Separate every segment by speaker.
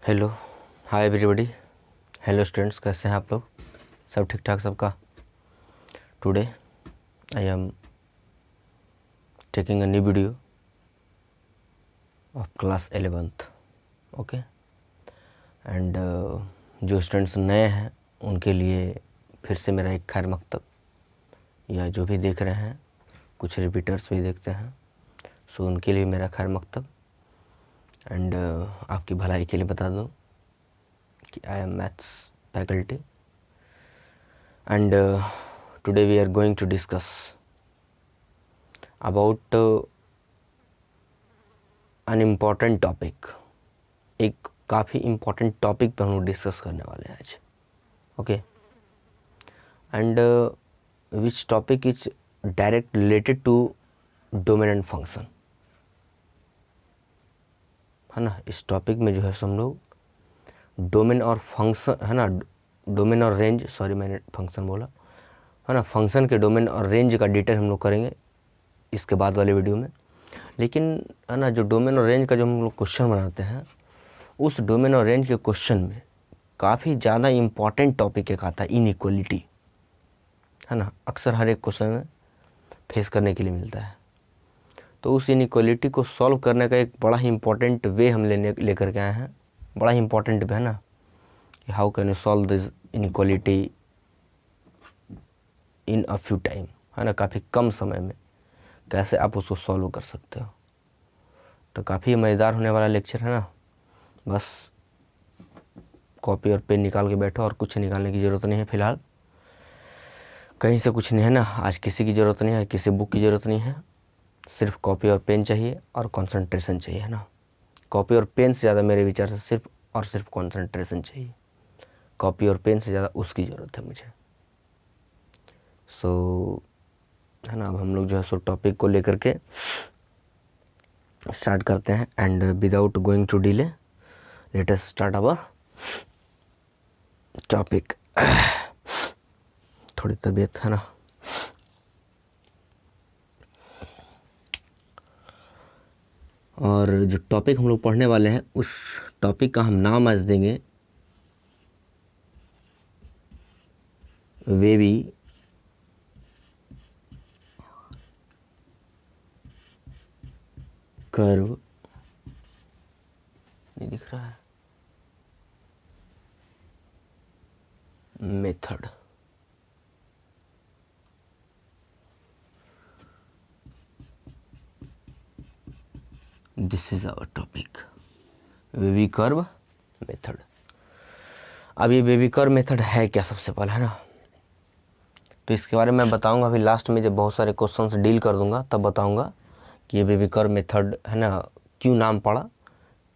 Speaker 1: Hello, hi everybody. Hello students, कैसे हैं आप लोग? सब ठीक ठाक सबका? Today I am taking a new video of class 11th। Okay, and जो स्टूडेंट्स नए हैं उनके लिए फिर से मेरा एक खैर मकतब, या जो भी देख रहे हैं कुछ रिपीटर्स भी देखते हैं, सो उनके लिए मेरा खैर मकतब। एंड आपकी भलाई के लिए बता दूं कि I am maths faculty and today we are going to discuss about an important topic। एक काफ़ी इम्पोर्टेंट टॉपिक पर हम लोग डिस्कस करने वाले हैं आज। Okay, and which topic is direct related to domain and function, है ना। इस टॉपिक में जो है हम लोग डोमेन और फंक्शन, है ना, डोमेन और रेंज, सॉरी मैंने फंक्शन बोला, है ना, फंक्शन के डोमेन और रेंज का डिटेल हम लोग करेंगे इसके बाद वाले वीडियो में। लेकिन है ना, जो डोमेन और रेंज का जो हम लोग क्वेश्चन बनाते हैं, उस डोमेन और रेंज के क्वेश्चन में काफ़ी ज़्यादा इम्पॉर्टेंट टॉपिक एक आता है, इनइक्वलिटी, है ना। अक्सर हर एक क्वेश्चन में फेस करने के लिए मिलता है। तो उस इनइक्वलिटी को सॉल्व करने का एक बड़ा ही इम्पॉर्टेंट वे हम लेकर के आए हैं। बड़ा ही इम्पॉर्टेंट वे, है ना, कि how can you solve this inequality in a few time, है ना, काफ़ी कम समय में कैसे आप उसको सॉल्व कर सकते हो। तो काफ़ी मज़ेदार होने वाला लेक्चर है ना। बस कॉपी और पेन निकाल के बैठो, और कुछ निकालने की ज़रूरत नहीं है फ़िलहाल, कहीं से कुछ नहीं है ना। आज किसी की ज़रूरत नहीं है, किसी बुक की ज़रूरत नहीं है, सिर्फ कॉपी और पेन चाहिए और कंसंट्रेशन चाहिए, है ना। कॉपी और पेन से ज़्यादा मेरे विचार से सिर्फ और सिर्फ कंसंट्रेशन चाहिए। कॉपी और पेन से ज़्यादा उसकी ज़रूरत है मुझे। सो है ना, अब हम लोग जो है सो टॉपिक को लेकर के स्टार्ट करते हैं। And without going to delay, let us start our topic. थोड़ी तबीयत, है ना, और जो टॉपिक हम लोग पढ़ने वाले हैं उस टॉपिक का हम नाम आज देंगे वेवी कर्व। नहीं दिख रहा है, method. This is our topic, wavy curve method. अब ये वेवी कर्व मेथड है क्या, सबसे पहले, है ना, तो इसके बारे में मैं बताऊंगा। अभी लास्ट में जब बहुत सारे क्वेश्चंस डील कर दूंगा तब बताऊंगा कि ये वेवी कर्व मेथड, है ना, क्यों नाम पड़ा।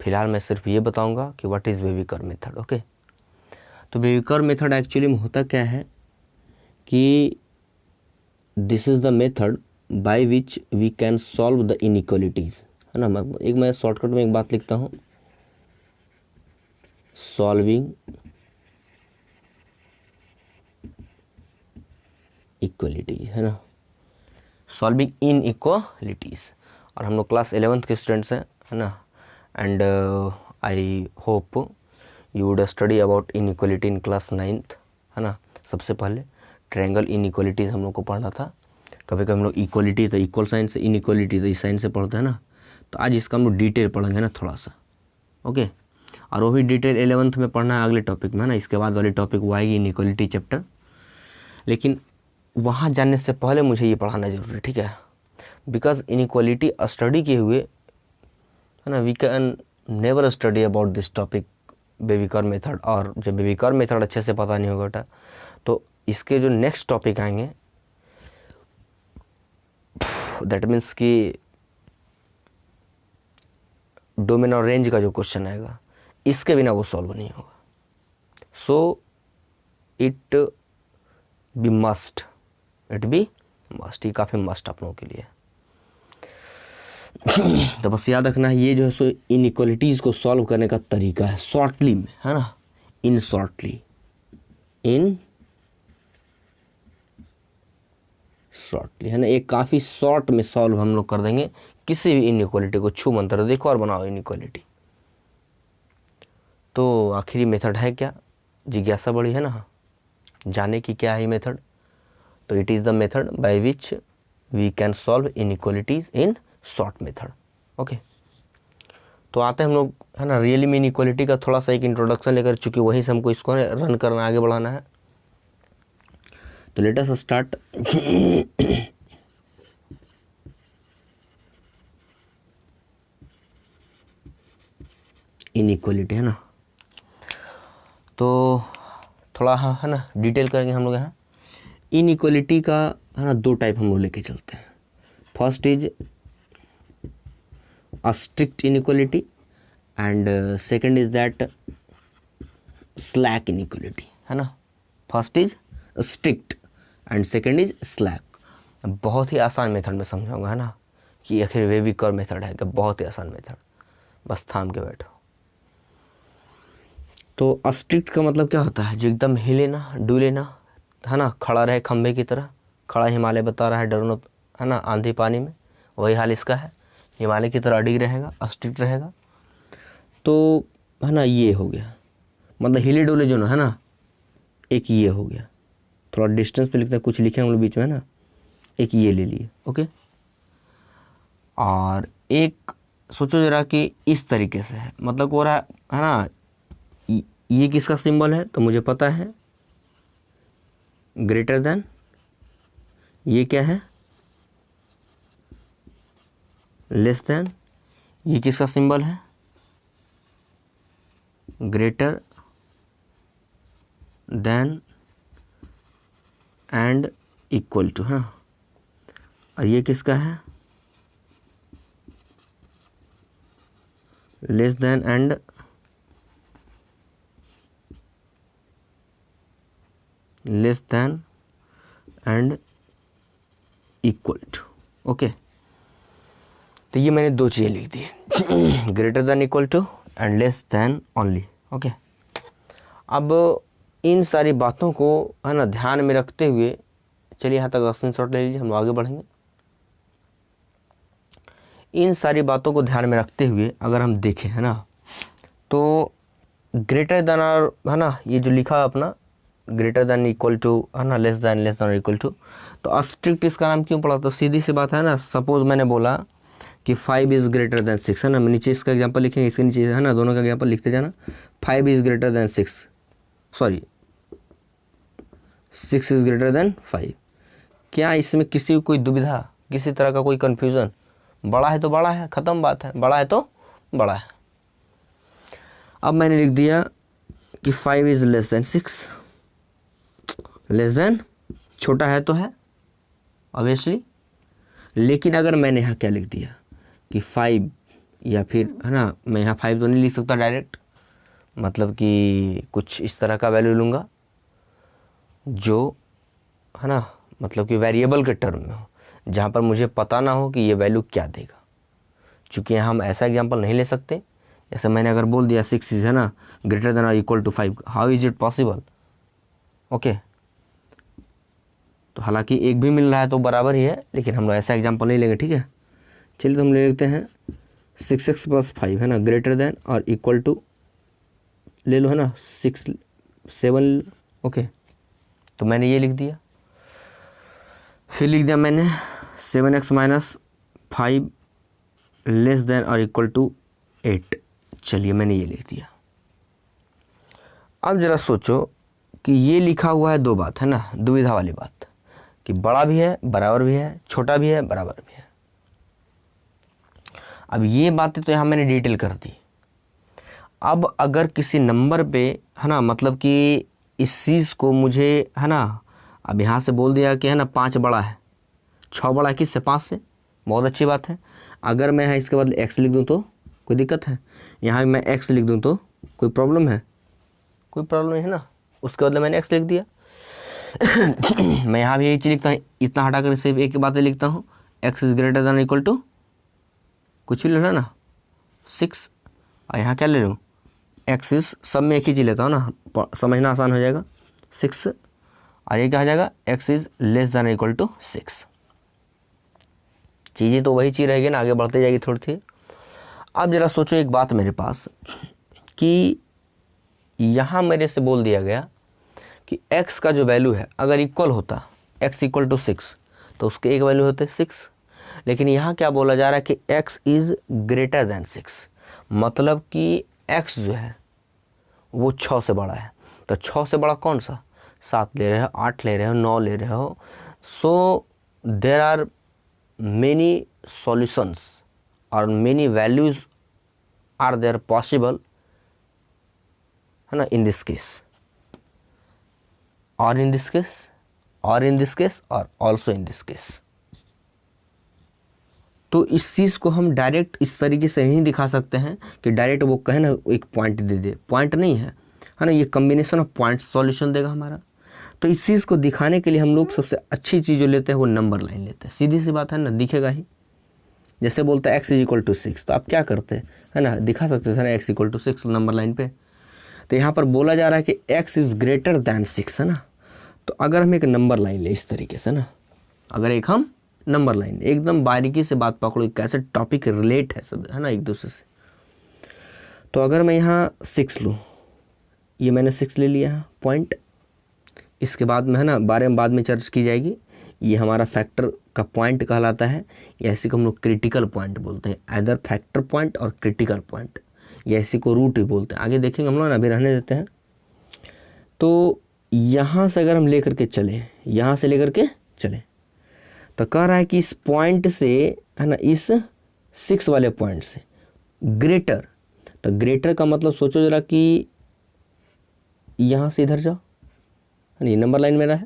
Speaker 1: फिलहाल मैं सिर्फ ये बताऊंगा कि what is wavy curve method. Okay, तो वेवी कर्व मेथड एक्चुअली में होता क्या है कि this is the method by which we can solve the inequalities, है ना। मैं शॉर्टकट में एक बात लिखता हूँ, सॉल्विंग इक्वलिटीज, है ना, सॉल्विंग इनइक्वलिटीज़। और हम लोग क्लास 11th के स्टूडेंट्स हैं, है ना। And I hope you would study about inequality in class 9th, है ना। सबसे पहले ट्रायंगल इनइक्वलिटीज़ हम लोग को पढ़ना था। कभी कभी हम लोग इक्वलिटी तो इक्वल साइन से, इनइक्वलिटी तो इस साइन से पढ़ते हैं ना। तो आज इसका हम लोग डिटेल पढ़ेंगे ना थोड़ा सा। ओके, और वो भी डिटेल 11th में पढ़ना है अगले टॉपिक में, है ना। इसके बाद वाली टॉपिक वो आएगी इनइक्वलिटी चैप्टर। लेकिन वहाँ जाने से पहले मुझे ये पढ़ाना जरूरी है, ठीक है। बिकॉज इनइक्वलिटी स्टडी किए हुए, है ना, we can never study about this topic wavy curve method. और जब वेवी कर्व मेथड अच्छे से पता नहीं होगा बेटा, तो इसके जो नेक्स्ट टॉपिक आएंगे, दैट मीन्स कि डोमेन और रेंज का जो क्वेश्चन आएगा, इसके बिना वो सॉल्व नहीं होगा। सो इट बी मस्ट, ये काफ़ी मस्ट आप लोगों के लिए। तो बस याद रखना है, ये जो है सो इनइक्वलिटीज़ को सॉल्व करने का तरीका है शॉर्टली में, है ना, इन शॉर्टली, है ना। एक काफ़ी शॉर्ट में सॉल्व हम लोग कर देंगे किसी भी इनइक्वलिटी को। छू मंतर देखो और बनाओ इनइक्वलिटी। तो आखिरी मेथड है क्या, जिज्ञासा बड़ी है ना जाने की, क्या है मेथड। तो it is the method by which we can solve inequalities in short method. Okay, तो आते हैं हम लोग है ना रियली में इनइक्वालिटी का थोड़ा सा एक इंट्रोडक्शन लेकर, चूँकि वहीं से हमको इसको रन करना, आगे बढ़ाना है। तो लेट अस स्टार्ट। इनइक्वालिटी है ना, तो थोड़ा हाँ है ना डिटेल करेंगे हम लोग यहाँ। इनइक्वालिटी का है ना दो टाइप हम लोग लेके चलते हैं। First is a strict inequality and second is that slack inequality, है ना। First is strict and second is slack. बहुत ही आसान मेथड में समझाऊंगा, है ना, कि आखिर वे भी कर मेथड है, कि बहुत ही आसान मेथड, बस थाम के बैठो। तो स्ट्रिक्ट का मतलब क्या होता है, जो एकदम हिले ना डुले ना, है ना, खड़ा रहे खंबे की तरह, खड़ा हिमालय बता रहा है डरो, है ना, आंधी पानी में, वही हाल इसका है, हिमालय की तरह अडिग रहेगा, स्ट्रिक्ट रहेगा। तो है ना ये हो गया, मतलब हिले डोले जो ना, है ना, एक ये हो गया। थोड़ा डिस्टेंस पे लिखते हैं, कुछ लिखे हम लोग बीच में, है ना, एक ये ले लिए। ओके, और एक सोचो जरा कि इस तरीके से है, मतलब हो रहा है ना, ये किसका सिंबल है, तो मुझे पता है ग्रेटर देन, ये क्या है लेस देन, ये किसका सिंबल है greater than and equal to, हाँ, और ये किसका है less than and less than and equal to. Okay, तो ये मैंने दो चीज़ें लिख दी, greater than equal to and less than only. Okay, अब इन सारी बातों को है ना ध्यान में रखते हुए चलिए यहाँ तक स्क्रीनशॉट ले लीजिए, हम आगे बढ़ेंगे। इन सारी बातों को ध्यान में रखते हुए अगर हम देखें, है ना, तो ग्रेटर देन और है ना ये जो लिखा अपना ग्रेटर देन इक्वल टू, है ना, लेस देन और इक्वल टू, तो स्ट्रिक्ट इसका नाम क्यों पड़ा, तो सीधी सी बात है ना, सपोज मैंने बोला कि 5 इज़ ग्रेटर देन 6, है ना, नीचे इसका एग्जांपल लिखेंगे, इसके नीचे है ना दोनों का एग्जांपल लिखते जाना। 5 is greater then 6, sorry 6 is greater then 5। क्या इसमें किसी को कोई दुविधा, किसी तरह का कोई कन्फ्यूज़न, बड़ा है तो बड़ा है, ख़त्म बात है, बड़ा है तो बड़ा है। अब मैंने लिख दिया कि 5 is less then 6, less than छोटा है तो है ऑब्वियसली, लेकिन अगर मैंने यहाँ क्या लिख दिया कि 5, या फिर है ना मैं यहाँ 5 तो नहीं लिख सकता डायरेक्ट, मतलब कि कुछ इस तरह का वैल्यू लूँगा जो है ना मतलब कि वेरिएबल के टर्म में हो, जहाँ पर मुझे पता ना हो कि ये वैल्यू क्या देगा। चूँकि यहाँ हम ऐसा एग्जांपल नहीं ले सकते, जैसे मैंने अगर बोल दिया 6 इज़, है ना, ग्रेटर देन और equal to 5, how is it possible. Okay, तो हालांकि एक भी मिल रहा है तो बराबर ही है, लेकिन हम लोग ऐसा एग्जांपल नहीं लेंगे, ठीक है। चलिए तो हम ले लेते हैं 6x + 5, है ना, ग्रेटर देन और इक्वल टू ले लो, है ना, 6 7। ओके, तो मैंने ये लिख दिया, फिर लिख दिया मैंने 7x - 5 लेस देन और इक्वल टू 8। चलिए मैंने ये लिख दिया। अब ज़रा सोचो कि ये लिखा हुआ है दो बात, है ना, दुविधा वाली बात, कि बड़ा भी है बराबर भी है, छोटा भी है बराबर भी है। अब ये बातें तो यहाँ मैंने डिटेल कर दी। अब अगर किसी नंबर पे, है ना, मतलब कि इस चीज़ को मुझे, है ना, अब यहाँ से बोल दिया कि है ना 5 बड़ा है, 6 बड़ा है किससे, 5 से, बहुत अच्छी बात है। अगर मैं यहाँ इसके बदले x लिख दूँ तो कोई दिक्कत है, यहाँ मैं x लिख दूँ तो कोई प्रॉब्लम है, कोई प्रॉब्लम नहीं है ना, उसके बदले मैंने x लिख दिया। मैं यहाँ भी यही चीज़ लिखता हूँ, इतना हटाकर सिर्फ एक बात लिखता हूँ, x is greater than equal to कुछ भी ले ना 6, और यहाँ क्या ले लूँ x इज़, सब में एक ही चीज़ लेता हूँ ना, समझना आसान हो जाएगा 6, और ये क्या हो जाएगा x is less than equal to 6। चीज़ें तो वही चीज़ रहेगी ना, आगे बढ़ते जाएगी थोड़ी थी। अब ज़रा सोचो एक बात मेरे पास कि यहाँ मेरे से बोल दिया गया कि x का जो वैल्यू है अगर इक्वल होता x इक्वल टू 6 तो उसके एक वैल्यू होते 6, लेकिन यहाँ क्या बोला जा रहा है कि x इज़ ग्रेटर दैन 6, मतलब कि x जो है वो 6 से बड़ा है। तो 6 से बड़ा कौन सा, 7 ले रहे हो, 8 ले रहे हो, 9 ले रहे हो। So there are many solutions और many values are there possible, है ना, इन दिस केस, और इन दिस केस, और इन दिस केस, और ऑल्सो इन दिस केस। तो इस चीज़ को हम डायरेक्ट इस तरीके से नहीं दिखा सकते हैं कि डायरेक्ट वो कहे ना एक पॉइंट दे दे, पॉइंट नहीं है, है ना, ये कम्बिनेशन ऑफ पॉइंट सॉल्यूशन देगा हमारा। तो इस चीज़ को दिखाने के लिए हम लोग सबसे अच्छी चीज़ जो लेते हैं वो नंबर लाइन लेते हैं। सीधी सी बात है ना, दिखेगा ही। जैसे बोलते हैं x इज इक्वल टू 6, तो आप क्या करते हैं, है ना, दिखा सकते थे ना x equal to 6 number line पे। तो यहाँ पर बोला जा रहा है कि x इज़ ग्रेटर दैन 6, है ना। तो अगर हम एक नंबर लाइन ले इस तरीके से ना, अगर एक हम नंबर लाइन, एकदम बारीकी से बात पकड़ो कैसे टॉपिक रिलेट है सब, है ना, एक दूसरे से। तो अगर मैं यहाँ 6 लूँ, ये मैंने 6 ले लिया पॉइंट, इसके बाद में, है ना, बारे में बाद में चर्चा की जाएगी। ये हमारा फैक्टर का पॉइंट कहलाता है, या इसी को हम लोग क्रिटिकल पॉइंट बोलते हैं, आइदर फैक्टर पॉइंट और क्रिटिकल पॉइंट, या इसी को रूट भी बोलते हैं। आगे देखेंगे हम लोग ना, अभी रहने देते हैं। तो यहाँ से अगर हम लेकर के चले, यहाँ से लेकर के चले, तो कह रहा है कि इस पॉइंट से, है ना, इस 6 वाले पॉइंट से ग्रेटर, तो ग्रेटर का मतलब सोचो जरा कि यहाँ से इधर जाओ, है ना, ये नंबर लाइन मेरा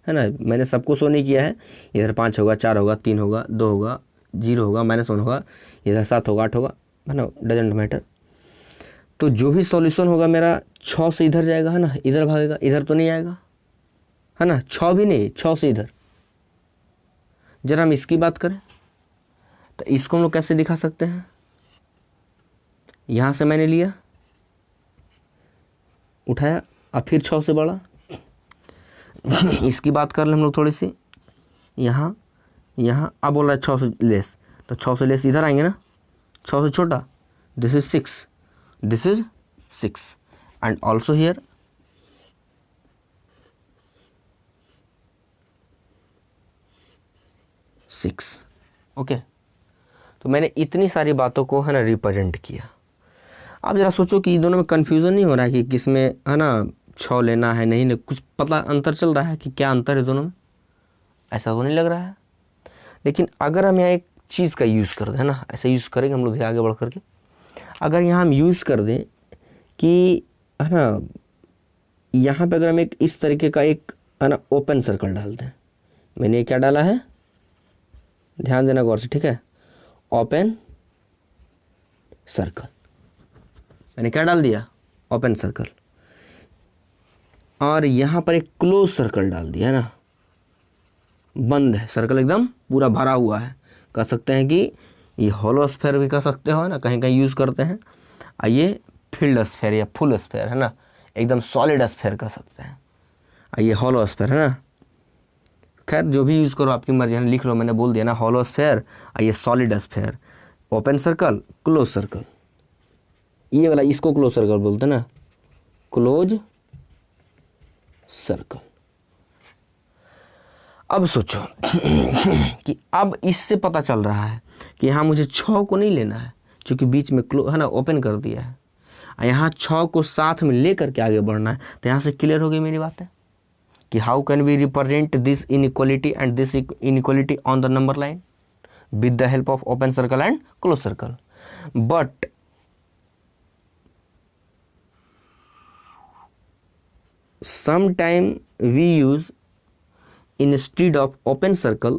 Speaker 1: है ना, मैंने सबको शो नहीं किया है। इधर 5 होगा, 4 होगा, 3 होगा, 2 होगा, 0 होगा, -1 होगा, इधर 7 होगा, 8 होगा, है ना, डजेंट मैटर। तो जो भी सॉल्यूशन होगा मेरा 6 से इधर जाएगा, है ना, इधर भागेगा, इधर तो नहीं आएगा, है ना, 6 भी नहीं, 6 से इधर। जरा हम इसकी बात करें तो इसको हम लोग कैसे दिखा सकते हैं, यहाँ से मैंने लिया, उठाया, और फिर 6 से बड़ा। इसकी बात कर ले हम लोग थोड़ी सी, यहाँ यहाँ अब बोल रहा है 6 से लेस, तो 6 से लेस इधर आएंगे ना, 6 से छोटा, this is 6, this is 6, and also here 6। Okay, तो मैंने इतनी सारी बातों को, है ना, रिप्रेजेंट किया। अब जरा सोचो कि दोनों में कन्फ्यूज़न नहीं हो रहा है कि किस में, है ना, 6 लेना है, नहीं, कुछ पता अंतर चल रहा है कि क्या अंतर है दोनों में, ऐसा तो नहीं लग रहा है। लेकिन अगर हम यहाँ एक चीज़ का यूज़ कर दें, है ना, ऐसा यूज़ करेंगे हम लोग आगे बढ़ करके, अगर यहाँ हम यूज़ कर दें कि, है ना, यहाँ पे अगर हम एक इस तरीके का एक, है ना, ओपन सर्कल डाल दें, मैंने क्या डाला है, ध्यान देना गौर से, ठीक है, ओपन सर्कल, मैंने क्या डाल दिया, ओपन सर्कल, और यहाँ पर एक क्लोज सर्कल डाल दिया, है ना, बंद है सर्कल, एकदम पूरा भरा हुआ है। कह सकते हैं कि ये होलो स्फेयर भी कह सकते हो, ना, कहीं कहीं यूज़ करते हैं। ये फील्ड स्फेयर या फुल स्फेयर, है ना, एकदम सॉलिड स्फेयर कह सकते हैं। ये होलो स्फेयर, है ना, खैर जो भी यूज़ करो आपकी मर्जी, है, लिख लो, मैंने बोल दिया ना, होलो स्फेयर, ये solid sphere, open circle, close circle, ये वाला इसको क्लोज सर्कल बोलते हैं ना, क्लोज सर्कल। अब सोचो कि अब इससे पता चल रहा है कि यहाँ मुझे 6 को नहीं लेना है, क्योंकि बीच में है ना, ओपन कर दिया है, यहाँ 6 को साथ में लेकर के आगे बढ़ना है। तो यहाँ से क्लियर हो गई मेरी बात है कि how can we represent this inequality and this inequality on the number line with the help of open circle and close circle. But sometime we use, instead of open circle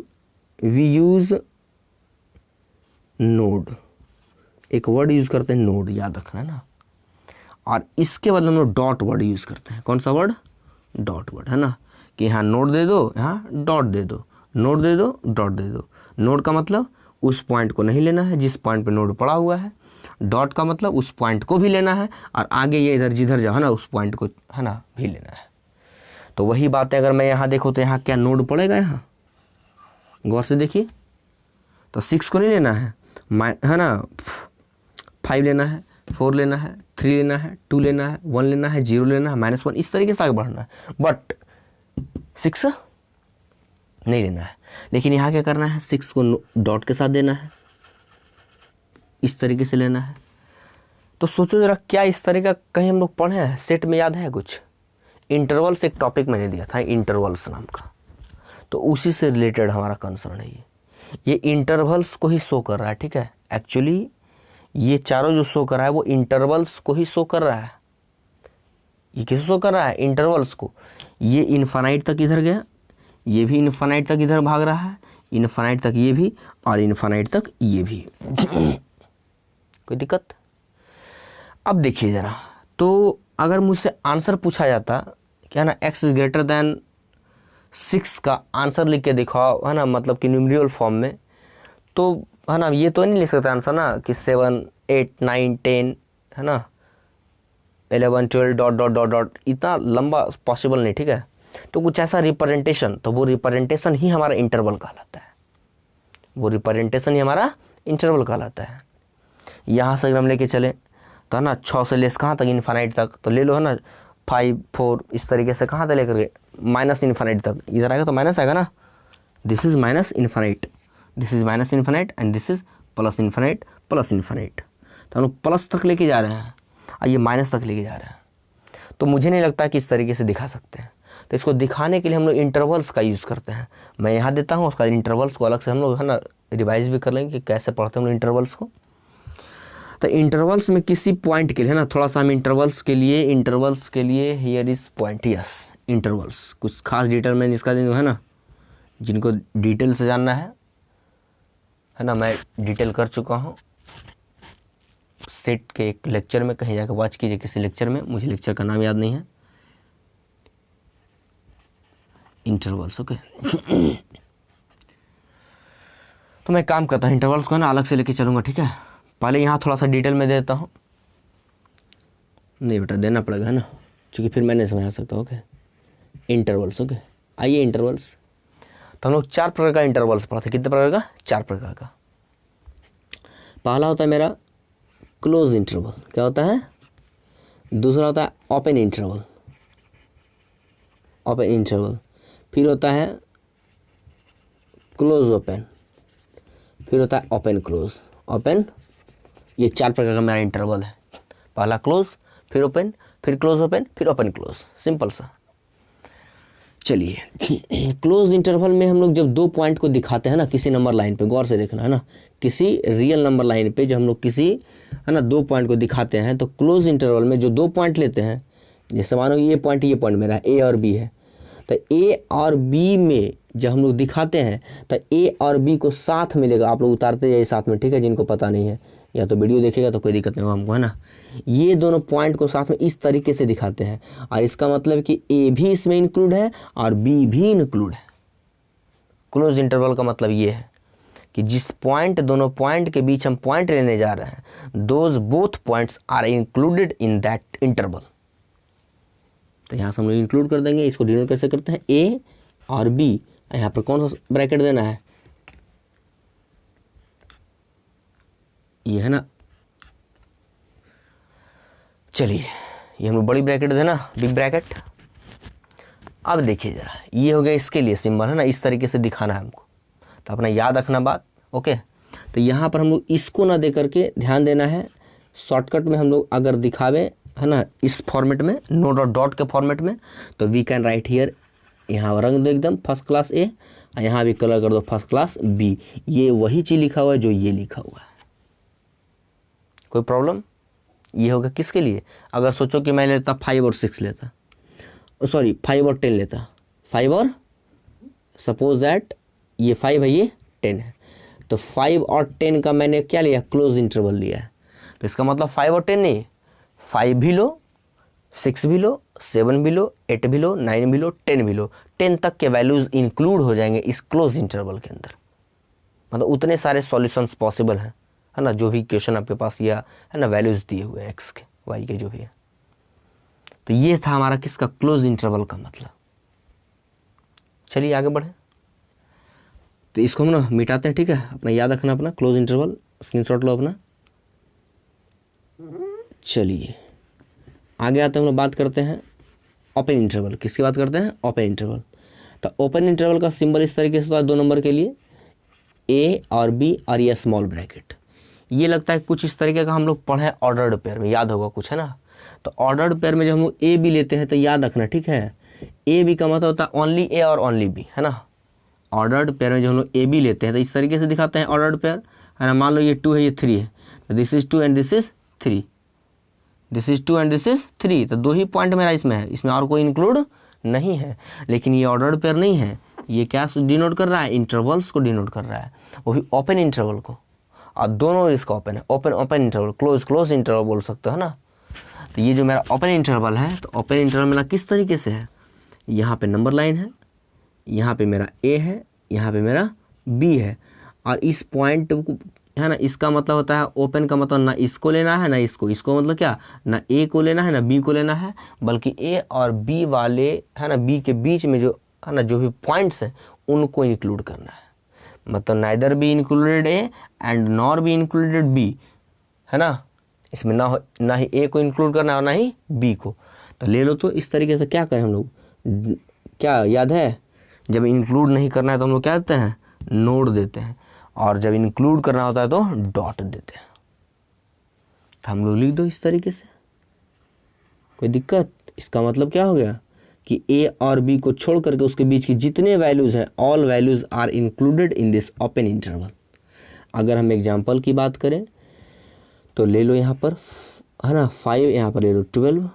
Speaker 1: we use node, एक word use करते हैं node, याद रखना है ना, और इसके बाद हम लोग डॉट वर्ड यूज करते हैं। कौन सा वर्ड, डॉट वर्ड, है ना, कि यहाँ नोड दे दो, यहाँ डॉट दे दो, नोड दे दो, डॉट दे दो। नोड का मतलब उस पॉइंट को नहीं लेना है जिस पॉइंट पे नोड पड़ा हुआ है, डॉट का मतलब उस पॉइंट को भी लेना है, और आगे ये इधर जिधर जाओ, है ना, उस पॉइंट को, है ना, भी लेना है। तो वही बात है, अगर मैं यहाँ देखूँ तो यहाँ क्या नोड पड़ेगा, यहाँ गौर से देखिए, तो 6 को नहीं लेना है, है ना, 5 लेना है, 4 लेना है, 3 लेना है, 2 लेना है, 1 लेना है, 0 लेना है, -1, इस तरीके से आगे बढ़ना है। बट 6 नहीं लेना है। लेकिन यहाँ क्या करना है, 6 को डॉट के साथ देना है, इस तरीके से लेना है। तो सोचो जरा, क्या इस तरीका कहीं हम लोग पढ़े हैं, सेट में याद है कुछ? इंटरवल्स एक टॉपिक मैंने दिया था, इंटरवल्स नाम का, तो उसी से रिलेटेड हमारा कंसर्न है। ये इंटरवल्स को ही शो कर रहा है, ठीक है। एक्चुअली ये चारों जो शो कर रहा है वो इंटरवल्स को ही शो कर रहा है। ये किसे शो कर रहा है? इंटरवल्स को। ये इनफाइनाइट तक इधर गया, ये भी इनफाइनाइट तक इधर भाग रहा है, इनफाइनाइट तक ये भी, और इनफाइनाइट तक ये भी। कोई दिक्कत? अब देखिए ज़रा, तो अगर मुझसे आंसर पूछा जाता क्या ना, x इज ग्रेटर दैन 6 का आंसर लिख के दिखाओ, है ना, मतलब कि न्यूमेरिकल फॉर्म में, तो है ना, ये तो नहीं लिख सकता आंसर ना कि 7, 8, 9, 10, है ना, 11, 12 डॉट डॉट डॉट डॉट, इतना लंबा पॉसिबल नहीं, ठीक है। तो कुछ ऐसा रिप्रेजेंटेशन, तो वो रिप्रेजेंटेशन ही हमारा इंटरवल कहलाता है, वो रिप्रेजेंटेशन ही हमारा इंटरवल कहलाता है। यहाँ से अगर हम लेके चले तो है ना, 6 से लेस कहाँ तक, इनफाइनाइट तक, तो ले लो है ना, 5, 4, इस तरीके से कहाँ तक लेकर के माइनस इनफाइनाइट तक, इधर आएगा तो माइनस आएगा ना, this is minus infinite, this is minus infinite and this is plus infinite, plus infinite. तो हम लोग प्लस तक लेके जा रहे हैं और ये माइनस तक लेके जा रहे हैं। तो मुझे नहीं लगता कि इस तरीके से दिखा सकते हैं। तो इसको दिखाने के लिए हम लोग इंटरवल्स का यूज़ करते हैं। मैं यहाँ देता हूँ, उसका इंटरवल्स को अलग से हम लोग है ना रिवाइज भी कर लेंगे कि कैसे पढ़ते हैं हम लोग इंटरवल्स को। तो इंटरवल्स में किसी पॉइंट के लिए है ना, थोड़ा सा हम इंटरवल्स के लिए here is point, yes intervals, कुछ खास डिटेल में इसका है ना, जिनको डिटेल से जानना है ना, मैं डिटेल कर चुका हूँ सेट के एक लेक्चर में, कहीं जाकर वॉच कीजिए किसी लेक्चर में, मुझे लेक्चर का नाम याद नहीं है, इंटरवल्स, ओके। तो मैं काम करता हूँ, इंटरवल्स को ना अलग से लेके चलूँगा, ठीक है। पहले यहाँ थोड़ा सा डिटेल में देता हूँ, नहीं बेटा देना पड़ेगा है ना, क्योंकि फिर मैं नहीं समझा सकता, ओके। Intervals, okay. आइए इंटरवल्स, तो हम लोग 4 प्रकार का इंटरवल्स पढ़ते, कितने प्रकार का? 4 प्रकार का। पहला होता है मेरा क्लोज इंटरवल, क्या होता है? दूसरा होता है ओपन इंटरवल, ओपन इंटरवल। फिर होता है क्लोज ओपन, फिर होता है ओपन क्लोज, ओपन। ये 4 प्रकार का मेरा इंटरवल है। पहला क्लोज, फिर ओपन, फिर क्लोज ओपन, फिर ओपन क्लोज, सिंपल सा। चलिए क्लोज इंटरवल में हम लोग जब 2 पॉइंट को दिखाते हैं ना किसी नंबर लाइन पे, गौर से देखना है ना, किसी रियल नंबर लाइन पे जब हम लोग किसी है ना 2 पॉइंट को दिखाते हैं, तो क्लोज इंटरवल में जो 2 पॉइंट लेते हैं, जैसे मानो ये पॉइंट मेरा है, ए और बी है, तो ए और बी में जब हम लोग दिखाते हैं तो ए और बी को साथ मिलेगा, आप लोग उतारते जाइए साथ में, ठीक है। जिनको पता नहीं है या तो वीडियो देखेगा तो कोई दिक्कत नहीं होगा हमको, है ना। ये दोनों पॉइंट को साथ में इस तरीके से दिखाते हैं, और इसका मतलब कि ए भी इसमें इंक्लूड है और बी भी इंक्लूड है। क्लोज इंटरवल का मतलब ये है कि जिस पॉइंट, दोनों पॉइंट के बीच हम पॉइंट लेने जा रहे हैं, those both points are included in that interval. तो यहाँ से हम लोग इंक्लूड कर देंगे। इसको डिनोट कैसे करते हैं? ए और बी, यहाँ पर कौन सा ब्रैकेट देना है? ये है ना, चलिए ये हम लोग बड़ी ब्रैकेट देना, बिग ब्रैकेट। अब देखिए जरा, ये हो गया इसके लिए सिंबल, है ना, इस तरीके से दिखाना है हमको, तो अपना याद रखना बात, ओके। तो यहाँ पर हम लोग इसको ना दे करके ध्यान देना है, शॉर्टकट में हम लोग अगर दिखावे है ना इस फॉर्मेट में, नो डॉट डॉट के फॉर्मेट में, तो वी कैन राइट हियर, यहाँ रंग दो एकदम फर्स्ट क्लास ए, और यहाँ भी कलर कर दो फर्स्ट क्लास बी। ये वही चीज़ लिखा हुआ है जो ये लिखा हुआ है, कोई प्रॉब्लम? ये होगा किसके लिए? अगर सोचो कि मैं लेता 5 और 6 लेता, सॉरी 5 और 10 लेता, 5 और, सपोज दैट ये 5 है ये 10 है, तो 5 और 10 का मैंने क्या लिया? क्लोज इंटरवल लिया है। तो इसका मतलब 5 और 10 नहीं, 5 भी लो, 6 भी लो, 7 भी लो, 8 भी लो, 9 भी लो, 10 भी लो, 10 तक के वैल्यूज़ इंक्लूड हो जाएंगे इस क्लोज इंटरवल के अंदर। मतलब उतने सारे सॉल्यूशंस पॉसिबल हैं, है ना, जो भी क्वेश्चन आपके पास या है ना वैल्यूज़ दिए हुए हैं एक्स के वाई के जो भी है। तो ये था हमारा किसका? क्लोज इंटरवल का मतलब। चलिए आगे बढ़ें, तो इसको हम ना मिटाते हैं, ठीक है। अपना याद रखना, अपना क्लोज इंटरवल स्क्रीनशॉट लो अपना। चलिए आगे आते हम लोग बात करते हैं ओपन इंटरवल। किसकी बात करते हैं? Open interval. तो ओपन इंटरवल का सिंबल इस तरीके से होता है 2 नंबर के लिए, ए और बी और ये स्मॉल ब्रैकेट। ये लगता है कुछ इस तरीके का हम लोग पढ़े ऑर्डर्ड पेयर में, याद होगा कुछ, है ना। तो ऑर्डर्ड पेयर में जब हम लोग ए बी लेते हैं तो याद रखना, ठीक है। ए बी का मतलब होता है ओनली ए और ओनली बी, है ना। ऑर्डर्ड पेयर में जब हम लोग ए बी लेते हैं तो इस तरीके से दिखाते हैं ऑर्डर्ड पेयर, है ना। मान लो ये 2 है, ये 3 है, तो this is 2 and this is 3, this is 2 and this is 3। तो 2 ही पॉइंट मेरा इसमें है, इसमें और कोई इंक्लूड नहीं है। लेकिन ये ऑर्डर्ड पेयर नहीं है, ये क्या डिनोट कर रहा है? इंटरवल्स को डिनोट कर रहा है, वो भी ओपन इंटरवल को। और दोनों इसका ओपन है, open open interval, close close interval बोल सकते हो, है ना। तो ये जो मेरा ओपन इंटरवल है, तो ओपन इंटरवल मेरा किस तरीके से है? यहाँ पे नंबर लाइन है, यहाँ पे मेरा ए है, यहाँ पे मेरा बी है, और इस पॉइंट को, है ना, इसका मतलब होता है ओपन का मतलब ना इसको लेना है ना इसको, इसको मतलब क्या, ना ए को लेना है ना बी को लेना है, बल्कि ए और बी वाले, है ना, बी के बीच में जो, है ना, जो भी पॉइंट्स हैं उनको इंक्लूड करना है। मतलब neither be included A and nor be included B, है ना। इसमें ना ही ए को इंक्लूड करना है और ना ही बी को। तो ले लो, तो इस तरीके से क्या करें हम लोग, क्या याद है, जब इंक्लूड नहीं करना है तो हम लोग क्या देते हैं? नोड देते हैं, और जब इंक्लूड करना होता है तो डॉट देते हैं। तो हम लोग लिख दो इस तरीके से, कोई दिक्कत? इसका मतलब क्या हो गया कि ए और बी को छोड़ करके उसके बीच की जितने वैल्यूज हैं, all values are included in this open interval. अगर हम एग्जांपल की बात करें तो ले लो यहाँ पर, है ना, 5, यहाँ पर ले लो 12।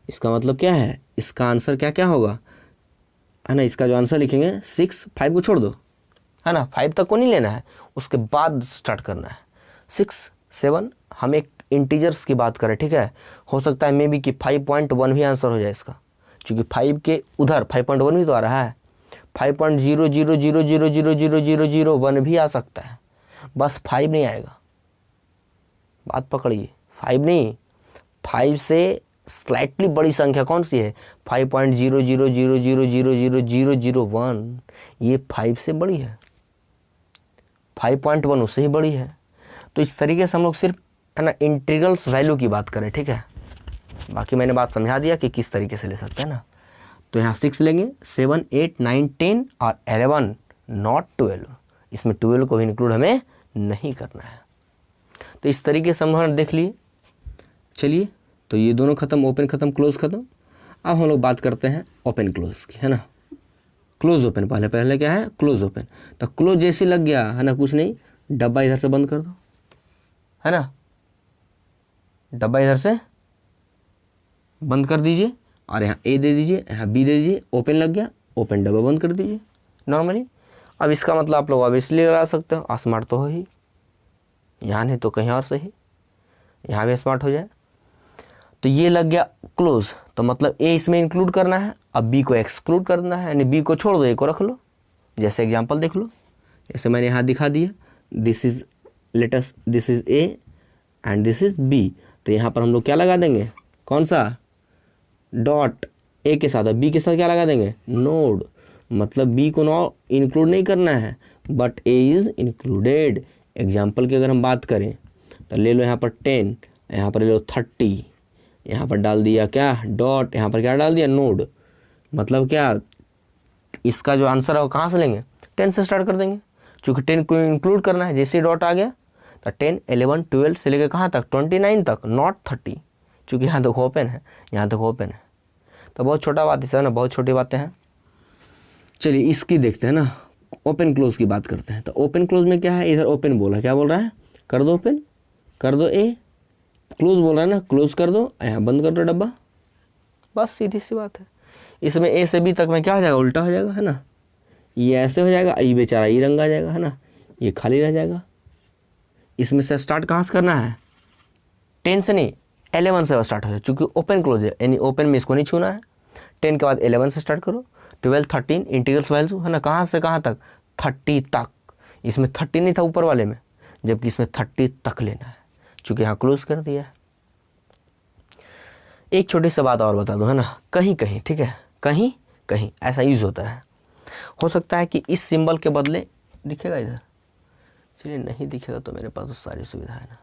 Speaker 1: इसका मतलब क्या है? इसका आंसर क्या क्या होगा, है ना। इसका जो आंसर लिखेंगे 6, 5 को छोड़ दो, है ना, 5 तक को नहीं लेना है, उसके बाद स्टार्ट करना है 6, 7। हम एक इंटीजर्स की बात करें, ठीक है। हो सकता है मे बी कि 5.1 भी आंसर हो जाए इसका, क्योंकि 5 के उधर 5.1 भी तो आ रहा है, 5.000000001 भी आ सकता है, बस 5 नहीं आएगा। बात पकड़िए, 5 नहीं, 5 से स्लाइटली बड़ी संख्या कौन सी है? 5.000000001, ये 5 से बड़ी है, 5.1 उससे ही बड़ी है। तो इस तरीके से हम लोग सिर्फ, है ना, इंटीग्रल्स वैल्यू की बात करें, ठीक है। बाकी मैंने बात समझा दिया कि किस तरीके से ले सकते हैं ना। तो यहाँ 6 लेंगे, 7, 8, 9, 10 और 11, नॉट 12। इसमें 12 को भी इंक्लूड हमें नहीं करना है। तो इस तरीके से हम देख लिए। चलिए, तो ये दोनों खत्म, ओपन खत्म, क्लोज खत्म। अब हम लोग बात करते हैं ओपन क्लोज की, है ना। क्लोज ओपन पहले क्या है? Close open. तो क्लोज जैसे लग गया, है ना, कुछ नहीं, डब्बा इधर से बंद कर दो, है ना, डब्बा इधर से बंद कर दीजिए, और यहाँ ए दे दीजिए, यहाँ बी दे दीजिए, ओपन लग गया, ओपन डब्बा बंद कर दीजिए नॉर्मली। अब इसका मतलब आप लोग ऑब्वियसली लगा सकते हो, स्मार्ट तो हो ही, यहाँ नहीं तो कहीं और सही, यहाँ भी स्मार्ट हो जाए। तो ये लग गया क्लोज, तो मतलब ए इसमें इंक्लूड करना है, अब बी को एक्सक्लूड करना है, यानी बी को छोड़ दो, ए को रख लो। जैसे एग्जांपल देख लो, जैसे मैंने यहाँ दिखा दिया, this is let's, this is A and this is B. तो यहाँ पर हम लोग क्या लगा देंगे? कौन सा? डॉट ए के साथ, बी के साथ क्या लगा देंगे? नोड। मतलब बी को नो इंक्लूड नहीं करना है, but A is included. Example की अगर हम बात करें तो ले लो यहाँ पर 10, यहाँ पर ले लो 30, यहाँ पर डाल दिया क्या? डॉट, यहाँ पर क्या डाल दिया? नोड। मतलब क्या, इसका जो आंसर है वो कहाँ से लेंगे? 10 से स्टार्ट कर देंगे, चूँकि 10 को इंक्लूड करना है। जैसे डॉट आ गया तो 10, 11, 12 से लेकर कहाँ तक? 29 तक, नॉट 30, चूँकि यहाँ तक ओपन है, यहाँ तक ओपन है। तो बहुत छोटा बात है ना, बहुत छोटी बातें हैं। चलिए इसकी देखते हैं ना, ओपन क्लोज की बात करते हैं। तो ओपन क्लोज में क्या है? इधर ओपन बोला, क्या बोल रहा है? कर दो ओपन, कर दो ए, क्लोज बोल रहा है ना, क्लोज कर दो, यहाँ बंद कर दो डब्बा, बस सीधी सी बात है। इसमें ए से बी तक में क्या हो जाएगा? उल्टा हो जाएगा, है ना। ये ऐसे हो जाएगा, ये बेचारा ये रंगा जाएगा, है ना, ये खाली रह जाएगा। इसमें से स्टार्ट कहाँ से करना है? 10 से नहीं, 11 से स्टार्ट हो जाए, चूँकि ओपन क्लोज है, यानी ओपन में इसको नहीं छूना है। 10 के बाद 11 से स्टार्ट करो, 12, 13 इंटीग्रल्स वैल्यू, है ना, कहाँ से कहाँ तक? 30 तक। इसमें 30 नहीं था ऊपर वाले में, जबकि इसमें 30 तक लेना है, चूँकि यहाँ क्लोज कर दिया है। एक छोटी सी बात और बता दूँ, है ना, कहीं कहीं, ठीक है, कहीं कहीं ऐसा यूज़ होता है। हो सकता है कि इस सिंबल के बदले दिखेगा इधर, चलिए नहीं दिखेगा तो मेरे पास तो सारी सुविधा है ना।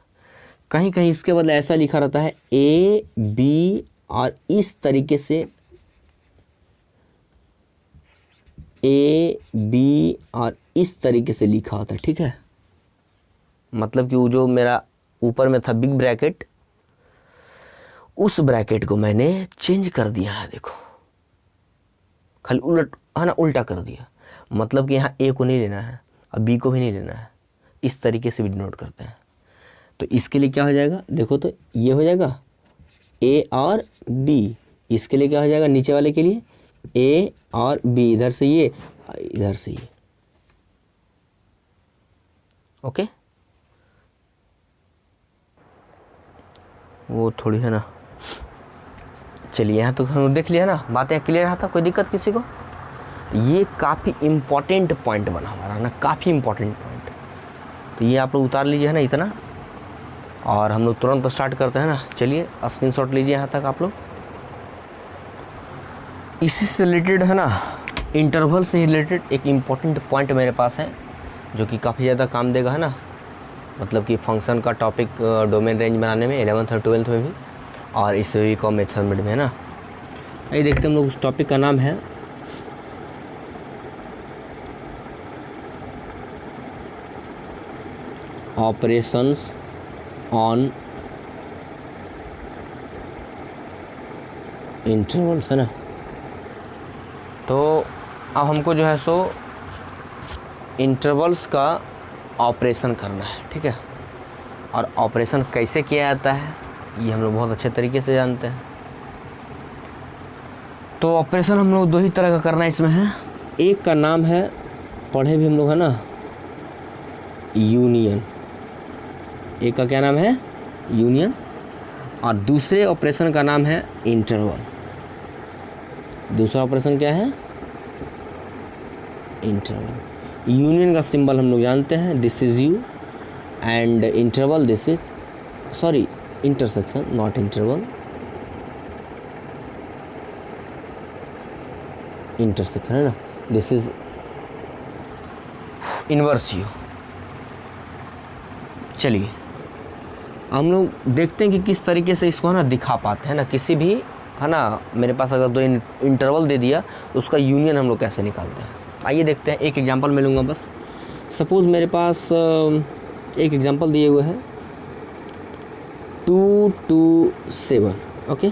Speaker 1: कहीं कहीं इसके बदले ऐसा लिखा रहता है ए बी, और इस तरीके से ए बी और इस तरीके से लिखा होता है, ठीक है। मतलब कि वो जो मेरा ऊपर में था बिग ब्रैकेट, उस ब्रैकेट को मैंने चेंज कर दिया है, देखो खाली उलट है ना, उल्टा कर दिया। मतलब कि यहाँ ए को नहीं लेना है और बी को भी नहीं लेना है, इस तरीके से भी डिनोट करते हैं। तो इसके लिए क्या हो जाएगा, देखो तो ये हो जाएगा ए और बी, इसके लिए क्या हो जाएगा नीचे वाले के लिए ए और बी, इधर से ये इधर से ये, ओके। वो थोड़ी है ना, चलिए यहाँ तो हम देख लिया ना, बातें क्लियर रहा था, कोई दिक्कत किसी को। ये काफ़ी इम्पॉर्टेंट पॉइंट बना हमारा ना, काफ़ी इम्पॉर्टेंट पॉइंट। तो ये आप लोग उतार लीजिए है ना इतना, और हम लोग तुरंत स्टार्ट करते हैं ना। चलिए स्क्रीनशॉट लीजिए यहाँ तक आप लोग। इसी से रिलेटेड है ना, इंटरवल से रिलेटेड एक इम्पॉर्टेंट पॉइंट मेरे पास है जो कि काफ़ी ज़्यादा काम देगा है ना। मतलब कि फंक्शन का टॉपिक डोमेन रेंज बनाने में 11th और 12th में भी, और इस को मेथड में है ना। ये देखते हैं हम लोग, उस टॉपिक का नाम है ऑपरेशंस ऑन इंटरवल्स, है ना। तो अब हमको जो है सो इंटरवल्स का ऑपरेशन करना है, ठीक है। और ऑपरेशन कैसे किया जाता है ये हम लोग बहुत अच्छे तरीके से जानते हैं। तो ऑपरेशन हम लोग दो ही तरह का करना है इसमें है। एक का नाम है, पढ़े भी हम लोग है ना, यूनियन। एक का क्या नाम है, यूनियन। और दूसरे ऑपरेशन का नाम है इंटरवल। दूसरा ऑपरेशन क्या है, इंटरवल। यूनियन का सिंबल हम लोग जानते हैं, this is you, and interval this is, sorry intersection not interval, intersection है ना, दिस इज इनवर्स यू। चलिए हम लोग देखते हैं कि किस तरीके से इसको है ना दिखा पाते हैं ना, किसी भी है ना, मेरे पास अगर दो इंटरवल दे दिया तो उसका यूनियन हम लोग कैसे निकालते हैं। आइए देखते हैं, एक एग्जांपल मैं लूँगा बस। सपोज़ मेरे पास एक एग्जांपल दिए हुए हैं 2 to 7, ओके।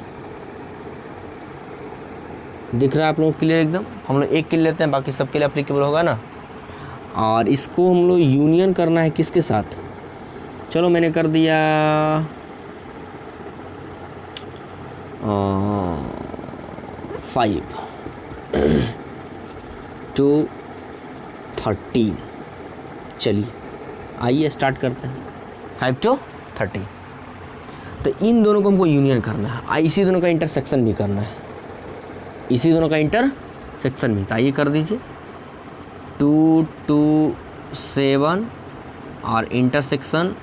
Speaker 1: दिख रहा है आप लोगों को क्लियर एकदम। हम लोग एक के लिए लेते हैं, बाकी सबके लिए एप्लीकेबल होगा ना। और इसको हम लोग यूनियन करना है किसके साथ, चलो मैंने कर दिया 5 to 13। चलिए आइए स्टार्ट करते हैं, 5 to 13। तो इन दोनों को हमको यूनियन करना है, इसी दोनों का इंटरसेक्शन भी करना है, इसी दोनों का इंटरसेक्शन भी। तो आइए कर दीजिए 2 to 7 और इंटरसेक्शन।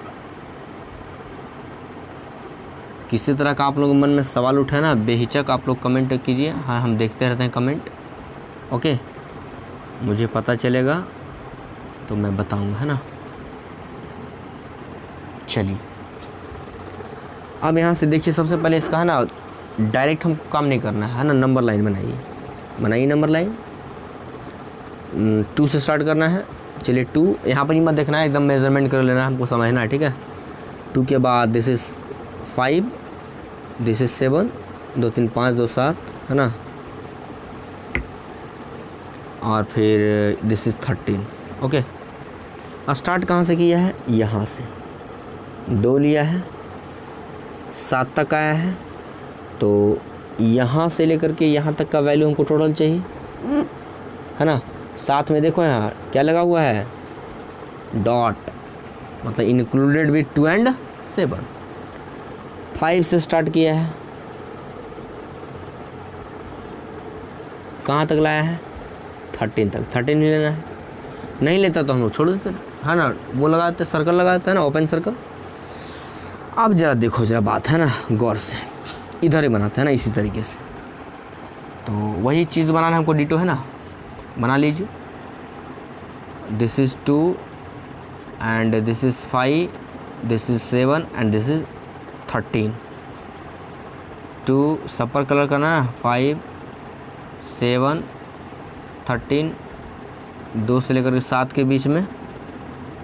Speaker 1: किसी तरह का आप लोगों के मन में सवाल उठा ना, बेहिचक आप लोग कमेंट कीजिए। हाँ, हम देखते रहते हैं कमेंट, ओके। मुझे पता चलेगा तो मैं बताऊंगा, है ना। चलिए अब यहाँ से देखिए, सबसे पहले इसका है ना डायरेक्ट हमको काम नहीं करना है ना, नंबर लाइन बनाइए नंबर लाइन। 2 से स्टार्ट करना है। चलिए 2, यहाँ पर ही मत देखना है, एकदम मेजरमेंट कर लेना है, हमको समझना है, ठीक है। 2 के बाद दिस इज़ 5, दिस इज़ 7, 2 3 5 2 7, है ना। और फिर दिस इज़ 13, ओके। अब स्टार्ट कहाँ से किया है, यहाँ से 2 लिया है, 7 तक आया है। तो यहाँ से लेकर के यहाँ तक का वैल्यू हमको टोटल चाहिए, है ना। साथ में देखो यहाँ क्या लगा हुआ है, डॉट, मतलब इंक्लूडेड विथ 2 and 7। 5 से स्टार्ट किया है, कहाँ तक लाया है, 13 तक। 13 नहीं लेना है, नहीं लेता तो हम लोग छोड़ देते है ना, वो लगाते सर्कल लगाते हैं ना, ओपन सर्कल। अब ज़रा देखो, ज़रा बात है ना गौर से, इधर ही बनाते हैं ना इसी तरीके से। तो वही चीज़ बनाना हमको, डिटो है ना, बना लीजिए। This is 2 and this is 5, this is 7 and this is 13। 2 सब पर कलर करना है, 5 7 13, 2 से लेकर के 7 के बीच में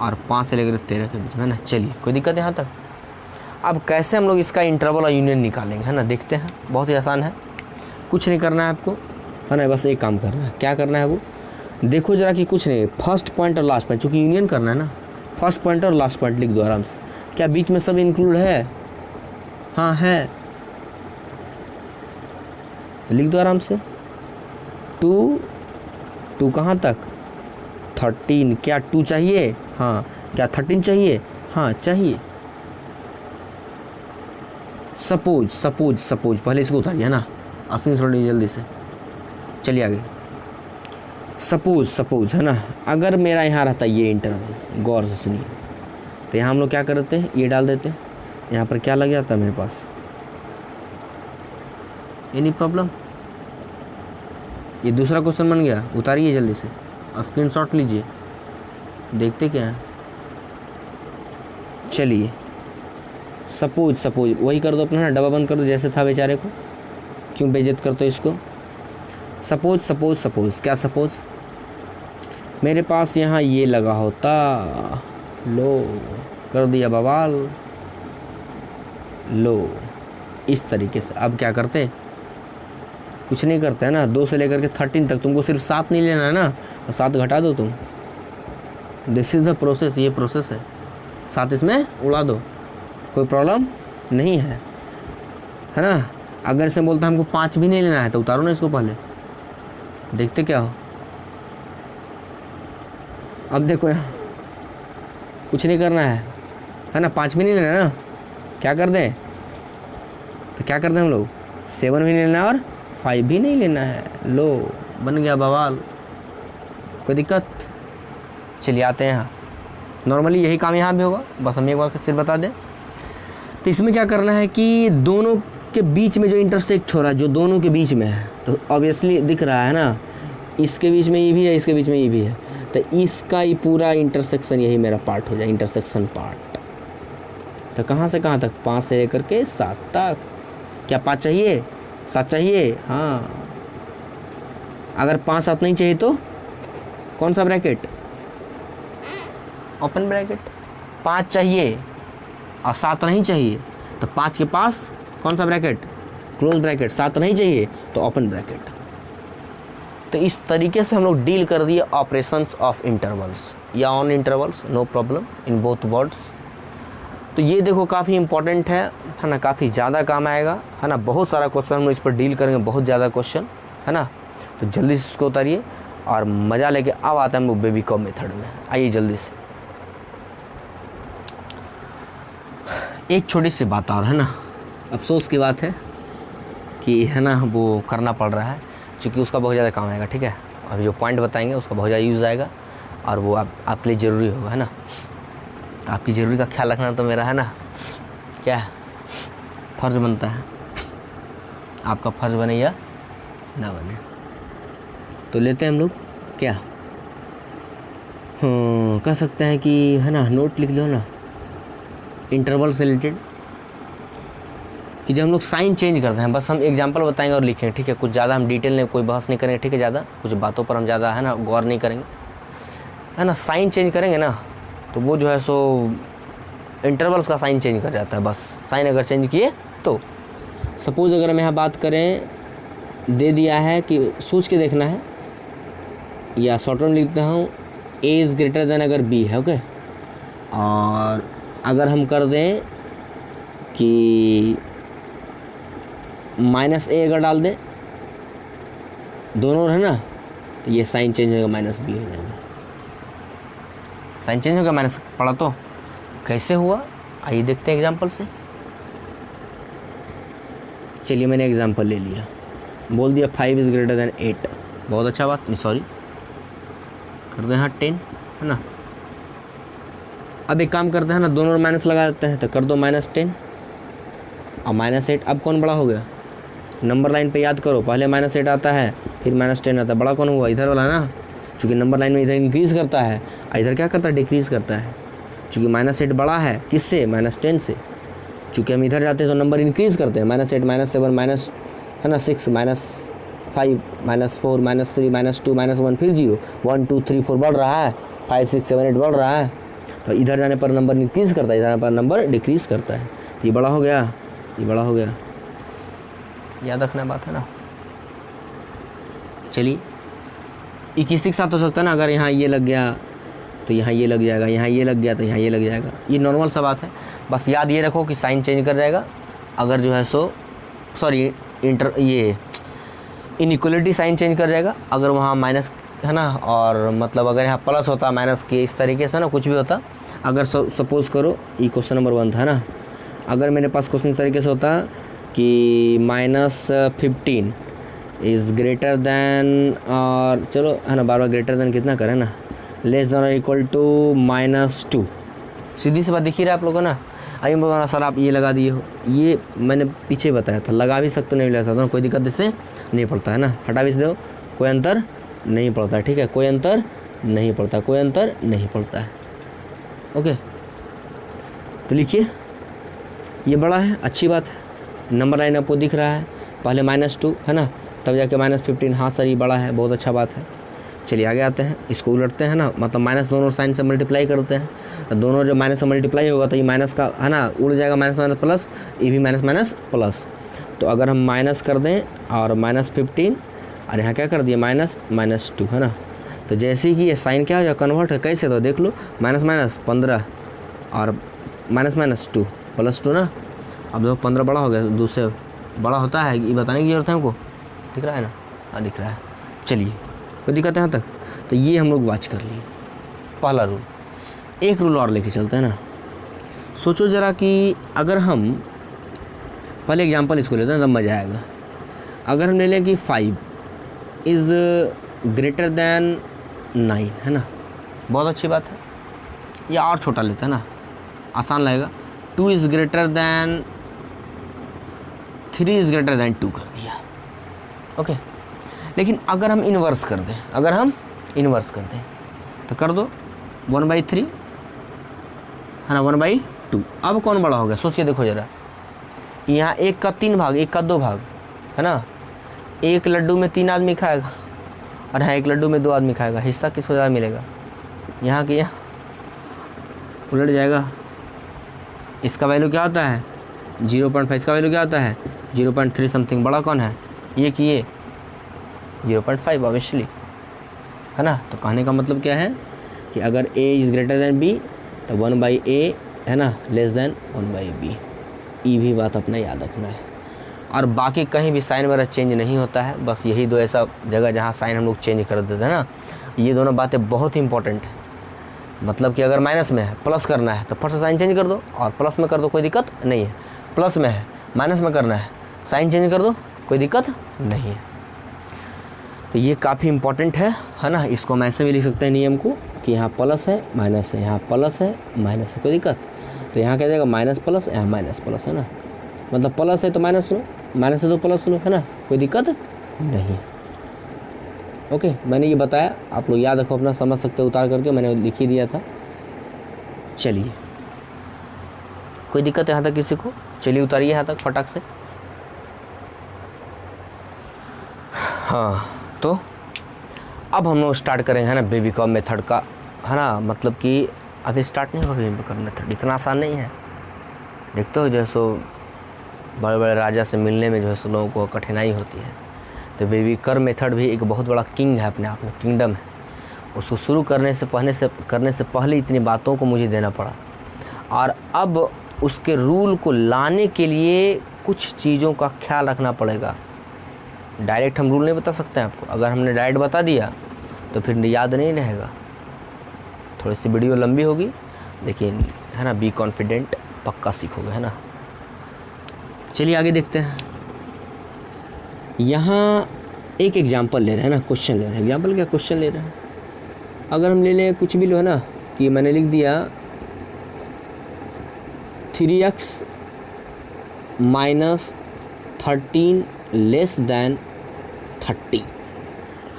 Speaker 1: और 5 से लेकर 13 के बीच में, है ना। चलिए कोई दिक्कत यहाँ तक। अब कैसे हम लोग इसका इंटरवल और यूनियन निकालेंगे, है ना, देखते हैं। बहुत ही आसान है, कुछ नहीं करना है आपको, है ना, बस एक काम करना है। क्या करना है वो देखो जरा कि कुछ नहीं, फर्स्ट पॉइंट और लास्ट पॉइंट, चूँकि यूनियन करना है ना, फर्स्ट पॉइंट और लास्ट पॉइंट लिख दो आराम से। क्या बीच में सब इंक्लूड है? हाँ है, तो लिख दो आराम से। 2 कहाँ तक? 13। क्या 2 चाहिए? हाँ। क्या 13 चाहिए? हाँ चाहिए। सपोज पहले इसको उतारिए, है ना, असली थोड़ी जल्दी से। चलिए आगे। सपोज है ना, अगर मेरा यहाँ रहता ये इंटरवल, गौर से सुनिए, तो यहाँ हम लोग क्या करते हैं, ये डाल देते हैं। यहाँ पर क्या लग जाता है मेरे पास? Any problem? ये दूसरा क्वेश्चन बन गया, उतारिए जल्दी से, स्क्रीनशॉट लीजिए, देखते क्या है। चलिए सपोज वही कर दो अपना, डब्बा बंद कर दो जैसे था बेचारे को, क्यों बेइज्जत करते हो इसको। सपोज क्या सपोज, मेरे पास यहाँ ये लगा होता, लो कर दिया बवाल, लो इस तरीके से। अब क्या करते, कुछ नहीं करते है ना, 2 से लेकर के 13 तक, तुमको सिर्फ 7 नहीं लेना है ना, 7 घटा दो तुम। दिस इज़ द प्रोसेस, ये प्रोसेस है। 7 इसमें उड़ा दो, कोई प्रॉब्लम नहीं है ना। अगर इसे बोलता हमको 5 भी नहीं लेना है तो उतारो ना इसको पहले, देखते क्या हो। अब देखो यहाँ कुछ नहीं करना है ना, 5 भी नहीं लेना है ना, क्या कर दें, तो क्या करते हैं हम लोग, 7 भी नहीं लेना और 5 भी नहीं लेना है। लो बन गया बवाल, कोई दिक्कत। चलिए आते हैं यहाँ, नॉर्मली यही काम यहाँ भी होगा, बस हम एक बार फिर बता दें। तो इसमें क्या करना है कि दोनों के बीच में जो इंटरसेक्ट हो रहा है, जो दोनों के बीच में है, तो ऑब्वियसली दिख रहा है ना, इसके बीच में ये भी है, इसके बीच में ये भी है, तो इसका ये पूरा इंटरसेक्शन यही मेरा पार्ट हो जाए, इंटरसेक्शन पार्ट। तो कहाँ से कहाँ तक? 5 से लेकर के 7 तक। क्या 5 चाहिए? 7 चाहिए? हाँ। अगर 5 7 नहीं चाहिए तो कौन सा ब्रैकेट? Open bracket. 5 चाहिए और 7 नहीं चाहिए तो 5 के पास कौन सा ब्रैकेट? Close bracket. 7 नहीं चाहिए तो ओपन ब्रैकेट। तो इस तरीके से हम लोग डील कर दिए ऑपरेशंस ऑफ इंटरवल्स या on intervals, no problem in both words. तो ये देखो काफ़ी इंपॉर्टेंट है ना, काफ़ी ज़्यादा काम आएगा, है ना। बहुत सारा क्वेश्चन हम लोग इस पर डील करेंगे, बहुत ज़्यादा क्वेश्चन, है ना। तो जल्दी से इसको उतारिए और मज़ा लेके अब आता है हम लोग बेबी कॉम मेथड में। आइए जल्दी से। एक छोटी सी बात और है ना, अफसोस की बात है कि है ना वो करना पड़ रहा है, क्योंकि उसका बहुत ज़्यादा काम आएगा, ठीक है। और जो पॉइंट बताएंगे उसका बहुत ज़्यादा यूज़ आएगा और वो आपके लिए ज़रूरी होगा, है ना। आपकी ज़रूरी का ख्याल रखना तो मेरा है ना क्या फ़र्ज़ बनता है, आपका फ़र्ज़ बने या ना बने। तो लेते हैं हम लोग क्या कह सकते हैं कि है ना, नोट लिख लो ना इंटरवल से रिलेटेड, कि जब हम लोग साइन चेंज करते हैं, बस हम एग्जांपल बताएंगे और लिखेंगे, ठीक है। कुछ ज़्यादा हम डिटेल में कोई बहस नहीं करेंगे, ठीक है। ज़्यादा कुछ बातों पर हम ज़्यादा है ना गौर नहीं करेंगे, है ना। साइन चेंज करेंगे ना तो वो जो है सो इंटरवल्स का साइन चेंज कर जाता है, बस साइन अगर चेंज किए तो। सपोज़ अगर हम यहाँ बात करें, दे दिया है कि सोच के देखना है, या शॉर्ट में लिखता हूँ ए इज़ ग्रेटर देन अगर बी है, ओके। और अगर हम कर दें कि -a अगर डाल दें, दोनों है ना, तो ये साइन चेंज होगा, -b हो जाएगा। साइन चेंज होगा, माइनस पढ़ा तो कैसे हुआ, आइए देखते हैं एग्जांपल से। चलिए मैंने एग्जांपल ले लिया, बोल दिया 5 इज़ ग्रेटर देन 8, बहुत अच्छा बात नहीं, सॉरी कर दें, हाँ 10, है ना। अब एक काम करते हैं ना, दोनों माइनस लगा देते हैं, तो कर दो -10 और -8। अब कौन बड़ा हो गया? नंबर लाइन पे याद करो, पहले -8 आता है फिर -10 आता है, बड़ा कौन हुआ? इधर वाला ना, क्योंकि नंबर लाइन में इधर इंक्रीज़ करता है और इधर क्या करता है? डिक्रीज़ करता है। चूँकि -8 बड़ा है किससे, -10 से। चूँकि हम इधर जाते हैं तो नंबर इंक्रीज़ करते हैं, -8 -7 माइनस है ना 6 -5 -4 -3 -2 -1 फिर 0 1 2 3 4 बढ़ रहा है, 5 6 7 8 बढ़ रहा है। तो इधर जाने पर नंबर इंक्रीज़ करता है, इधर जाने पर नंबर डिक्रीज़ करता है। तो ये बड़ा हो गया, ये बड़ा हो गया, याद रखना बात है ना। चलिए 21 के साथ हो सकता है ना, अगर यहाँ ये लग गया तो यहाँ ये लग जाएगा, यहाँ ये लग गया तो यहाँ ये लग जाएगा, ये नॉर्मल सा बात है। बस याद ये रखो कि साइन चेंज कर जाएगा अगर जो है सो सॉरी ये इनइक्वलिटी साइन चेंज कर जाएगा अगर वहाँ माइनस है ना, और मतलब अगर यहाँ प्लस होता माइनस के इस तरीके से ना कुछ भी होता। अगर सपोज करो ये क्वेश्चन नंबर 1 था ना, अगर मेरे पास क्वेश्चन इस तरीके से होता कि -15 इज़ ग्रेटर दैन, और चलो है ना बार बार ग्रेटर दैन कितना करें ना, लेस देन और इक्वल टू -2, सीधी सी बात दिख ही रहा है आप लोगों को ना। अभी बोला सर आप ये लगा दिए हो, ये मैंने पीछे बताया था, लगा भी सकते हो नहीं लगा सकते हो, कोई दिक्कत इससे नहीं पड़ता है ना, हटा भी दो कोई अंतर नहीं पड़ता है, ठीक है, कोई अंतर नहीं पड़ता, कोई अंतर नहीं पड़ता है। ओके तो लिखिए ये बड़ा है, अच्छी बात है, नंबर लाइन आपको दिख रहा है, पहले -2 है ना, तब जाके -15, हाँ सर ये बड़ा है, बहुत अच्छा बात है। चलिए आगे आते हैं, इसको उलटते हैं ना, मतलब माइनस दोनों साइन से मल्टीप्लाई करते हैं, तो दोनों जब माइनस से मल्टीप्लाई होगा तो ये माइनस का है ना उड़ जाएगा, माइनस माइनस प्लस, ये भी माइनस माइनस प्लस। तो अगर हम माइनस कर दें और -15 और यहाँ क्या कर दिए -2 है ना, तो जैसे ही कि ये साइन क्या हो जाए कन्वर्ट है, कैसे तो देख लो, माइनस माइनस 15 और -2 +2 ना। अब देखो 15 बड़ा हो गया, दूसरे बड़ा होता है, ये बताने की जरूरत है हमको, दिख रहा है ना, हाँ दिख रहा है। चलिए कोई दिक्कत है यहाँ तक, तो ये हम लोग वाच कर लिए पहला रूल। एक रूल और लेके चलते हैं ना, सोचो ज़रा कि अगर हम पहले एग्जांपल इसको लेते हैं तब मज़ा आएगा। अगर हम ले लें कि 5 इज़ ग्रेटर दैन 9 है ना, बहुत अच्छी बात है, या और छोटा लेते हैं ना, आसान लगेगा। 2 is greater than 3 is greater than 2 कर दिया, ओके। लेकिन अगर हम इन्वर्स कर दें, अगर हम इन्वर्स कर दें तो कर दो 1/3 है ना, 1/2। अब कौन बड़ा हो गया, सोच के देखो ज़रा, यहाँ 1 का 3 भाग, 1 का 2 भाग है ना, एक लड्डू में 3 आदमी खाएगा और यहाँ एक लड्डू में 2 आदमी खाएगा, हिस्सा किसको ज़्यादा मिलेगा, यहाँ की यहाँ उलट जाएगा। इसका वैल्यू क्या होता है 0.5, इसका वैल्यू क्या होता है 0.3 समथिंग, बड़ा कौन है ये कि ये 0.5 ऑब्वियसली है ना। तो कहने का मतलब क्या है कि अगर a is greater than b तो 1/a है ना लेस दैन 1/b, ये भी बात अपना याद रखना है। और बाकी कहीं भी साइन वगैरह चेंज नहीं होता है, बस यही दो ऐसा जगह जहाँ साइन हम लोग चेंज कर देते हैं ना, ये दोनों बातें बहुत ही इंपॉर्टेंट है। मतलब कि अगर माइनस में है प्लस करना है तो फट से साइन चेंज कर दो, और प्लस में कर दो कोई दिक्कत नहीं है, प्लस में है माइनस में करना है साइन चेंज कर दो कोई दिक्कत नहीं है। तो ये काफ़ी इंपॉर्टेंट है ना। इसको हम ऐसे भी लिख सकते हैं नियम को कि यहाँ प्लस है माइनस है, यहाँ प्लस है माइनस है, कोई दिक्कत। तो यहाँ क्या जाएगा माइनस प्लस, यहाँ माइनस प्लस है ना, मतलब प्लस है तो माइनस लो, माइनस है तो प्लस लो है ना, कोई दिक्कत नहीं। ओके मैंने ये बताया, आप लोग याद रखो, अपना समझ सकते हो उतार करके, मैंने लिख ही दिया था। चलिए कोई दिक्कत है यहाँ तक किसी को, चलिए उतारिए यहाँ तक फटाक से। हाँ तो अब हम लोग स्टार्ट करेंगे है ना बेबी कॉम मेथड का, है ना, मतलब कि अभी स्टार्ट नहीं होगा बेबी कॉम मेथड, इतना आसान नहीं है। देखते हो जो है सो बड़े बड़े राजा से मिलने में जो है सो लोगों को कठिनाई होती है, तो बेबी कर मेथड भी एक बहुत बड़ा किंग है, अपने आप में किंगडम है। उसको शुरू करने से पहले इतनी बातों को मुझे देना पड़ा, और अब उसके रूल को लाने के लिए कुछ चीज़ों का ख्याल रखना पड़ेगा। डायरेक्ट हम रूल नहीं बता सकते हैं आपको, अगर हमने डायरेक्ट बता दिया तो फिर याद नहीं रहेगा, थोड़ी सी वीडियो लंबी होगी, लेकिन है ना बी कॉन्फिडेंट, पक्का सीखोगे है ना। चलिए आगे देखते हैं। यहाँ एक एग्जांपल ले रहे हैं ना, क्वेश्चन ले रहे हैं, एग्जांपल क्या क्वेश्चन ले रहे हैं। अगर हम ले लें कुछ भी लो है ना, कि मैंने लिख दिया 3x - 13 लेस दैन 30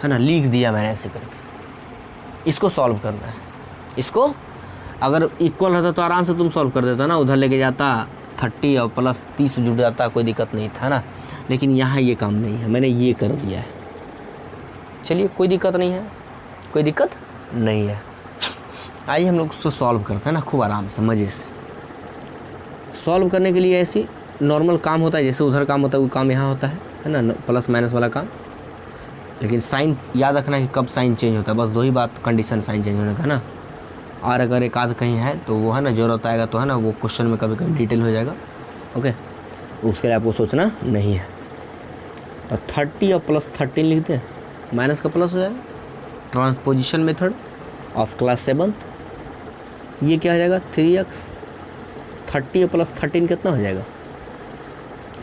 Speaker 1: है ना, लिख दिया मैंने ऐसे करके। इसको सॉल्व करना है, इसको अगर इक्वल होता तो आराम से तुम सॉल्व कर देता ना, उधर लेके जाता 30 और प्लस 30 जुड़ जाता, कोई दिक्कत नहीं था ना। लेकिन यहाँ ये काम नहीं है, मैंने ये कर दिया है। चलिए कोई दिक्कत नहीं है, कोई दिक्कत नहीं है। आइए हम लोग उसको सॉल्व करते हैं ना खूब आराम से मज़े से। सॉल्व करने के लिए ऐसी नॉर्मल काम होता है, जैसे उधर काम होता है वो काम यहाँ होता है ना, प्लस माइनस वाला काम। लेकिन साइन याद रखना कि कब साइन चेंज होता है, बस 2 ही बात कंडीशन साइन चेंज होने का ना। और अगर एक आध कहीं है तो वो है ना ज़रूरत आएगा तो है ना वो क्वेश्चन में कभी कभी डिटेल हो जाएगा। ओके, उसके लिए आपको सोचना नहीं है। तो 30 और प्लस 13 लिखते हैं, माइनस का प्लस हो जाएगा। ट्रांसपोजिशन मेथड ऑफ क्लास 7, ये क्या हो जाएगा 3x। 30 और प्लस 13 कितना हो जाएगा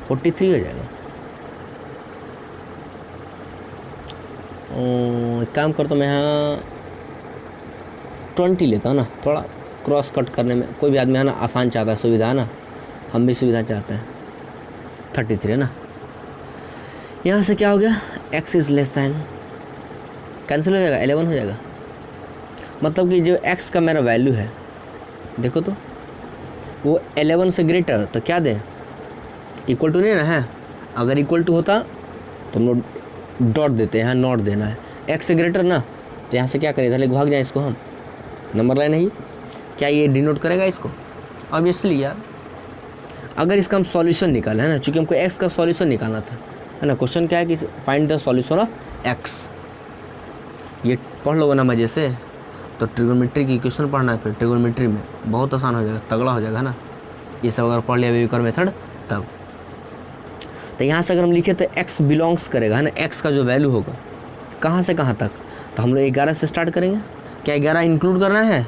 Speaker 1: 43 हो जाएगा। एक काम करता हूँ मैं यहाँ 20 लेता हूँ ना, थोड़ा क्रॉस कट करने में कोई भी आदमी है ना आसान चाहता है, सुविधा है ना, हम भी सुविधा चाहते हैं। 33 है ना, यहाँ से क्या हो गया x is less than, cancel हो जाएगा 11 हो जाएगा। मतलब कि जो x का मेरा वैल्यू है देखो तो वो 11 से ग्रेटर, तो क्या दें इक्वल टू नहीं ना है। अगर इक्वल टू होता तो हम लोग डॉट देते हैं, यहाँ नॉट देना है। x से ग्रेटर ना, तो यहाँ से क्या करें इधर भाग जाए इसको हम, नंबर लाइन है ये, क्या ये डिनोट करेगा इसको ऑब्वियसली यार। अगर इसका हम सॉल्यूशन निकालें है ना, चूँकि हमको x का सॉल्यूशन निकालना था है ना। क्वेश्चन क्या है कि find the solution of x, ये पढ़ लोगे ना मज़े से। तो ट्रिगोनोमेट्री की इक्वेशन पढ़ना है, फिर ट्रिगोनोमेट्री में बहुत आसान हो जाएगा, तगड़ा हो जाएगा ना ये सब अगर पढ़ लिया वेविकर मेथड तब। तो यहाँ से अगर हम लिखे तो x बिलोंग्स करेगा है ना, x का जो वैल्यू होगा कहाँ से कहाँ तक, तो हम लोग 11 से स्टार्ट करेंगे। क्या 11 इंक्लूड करना है?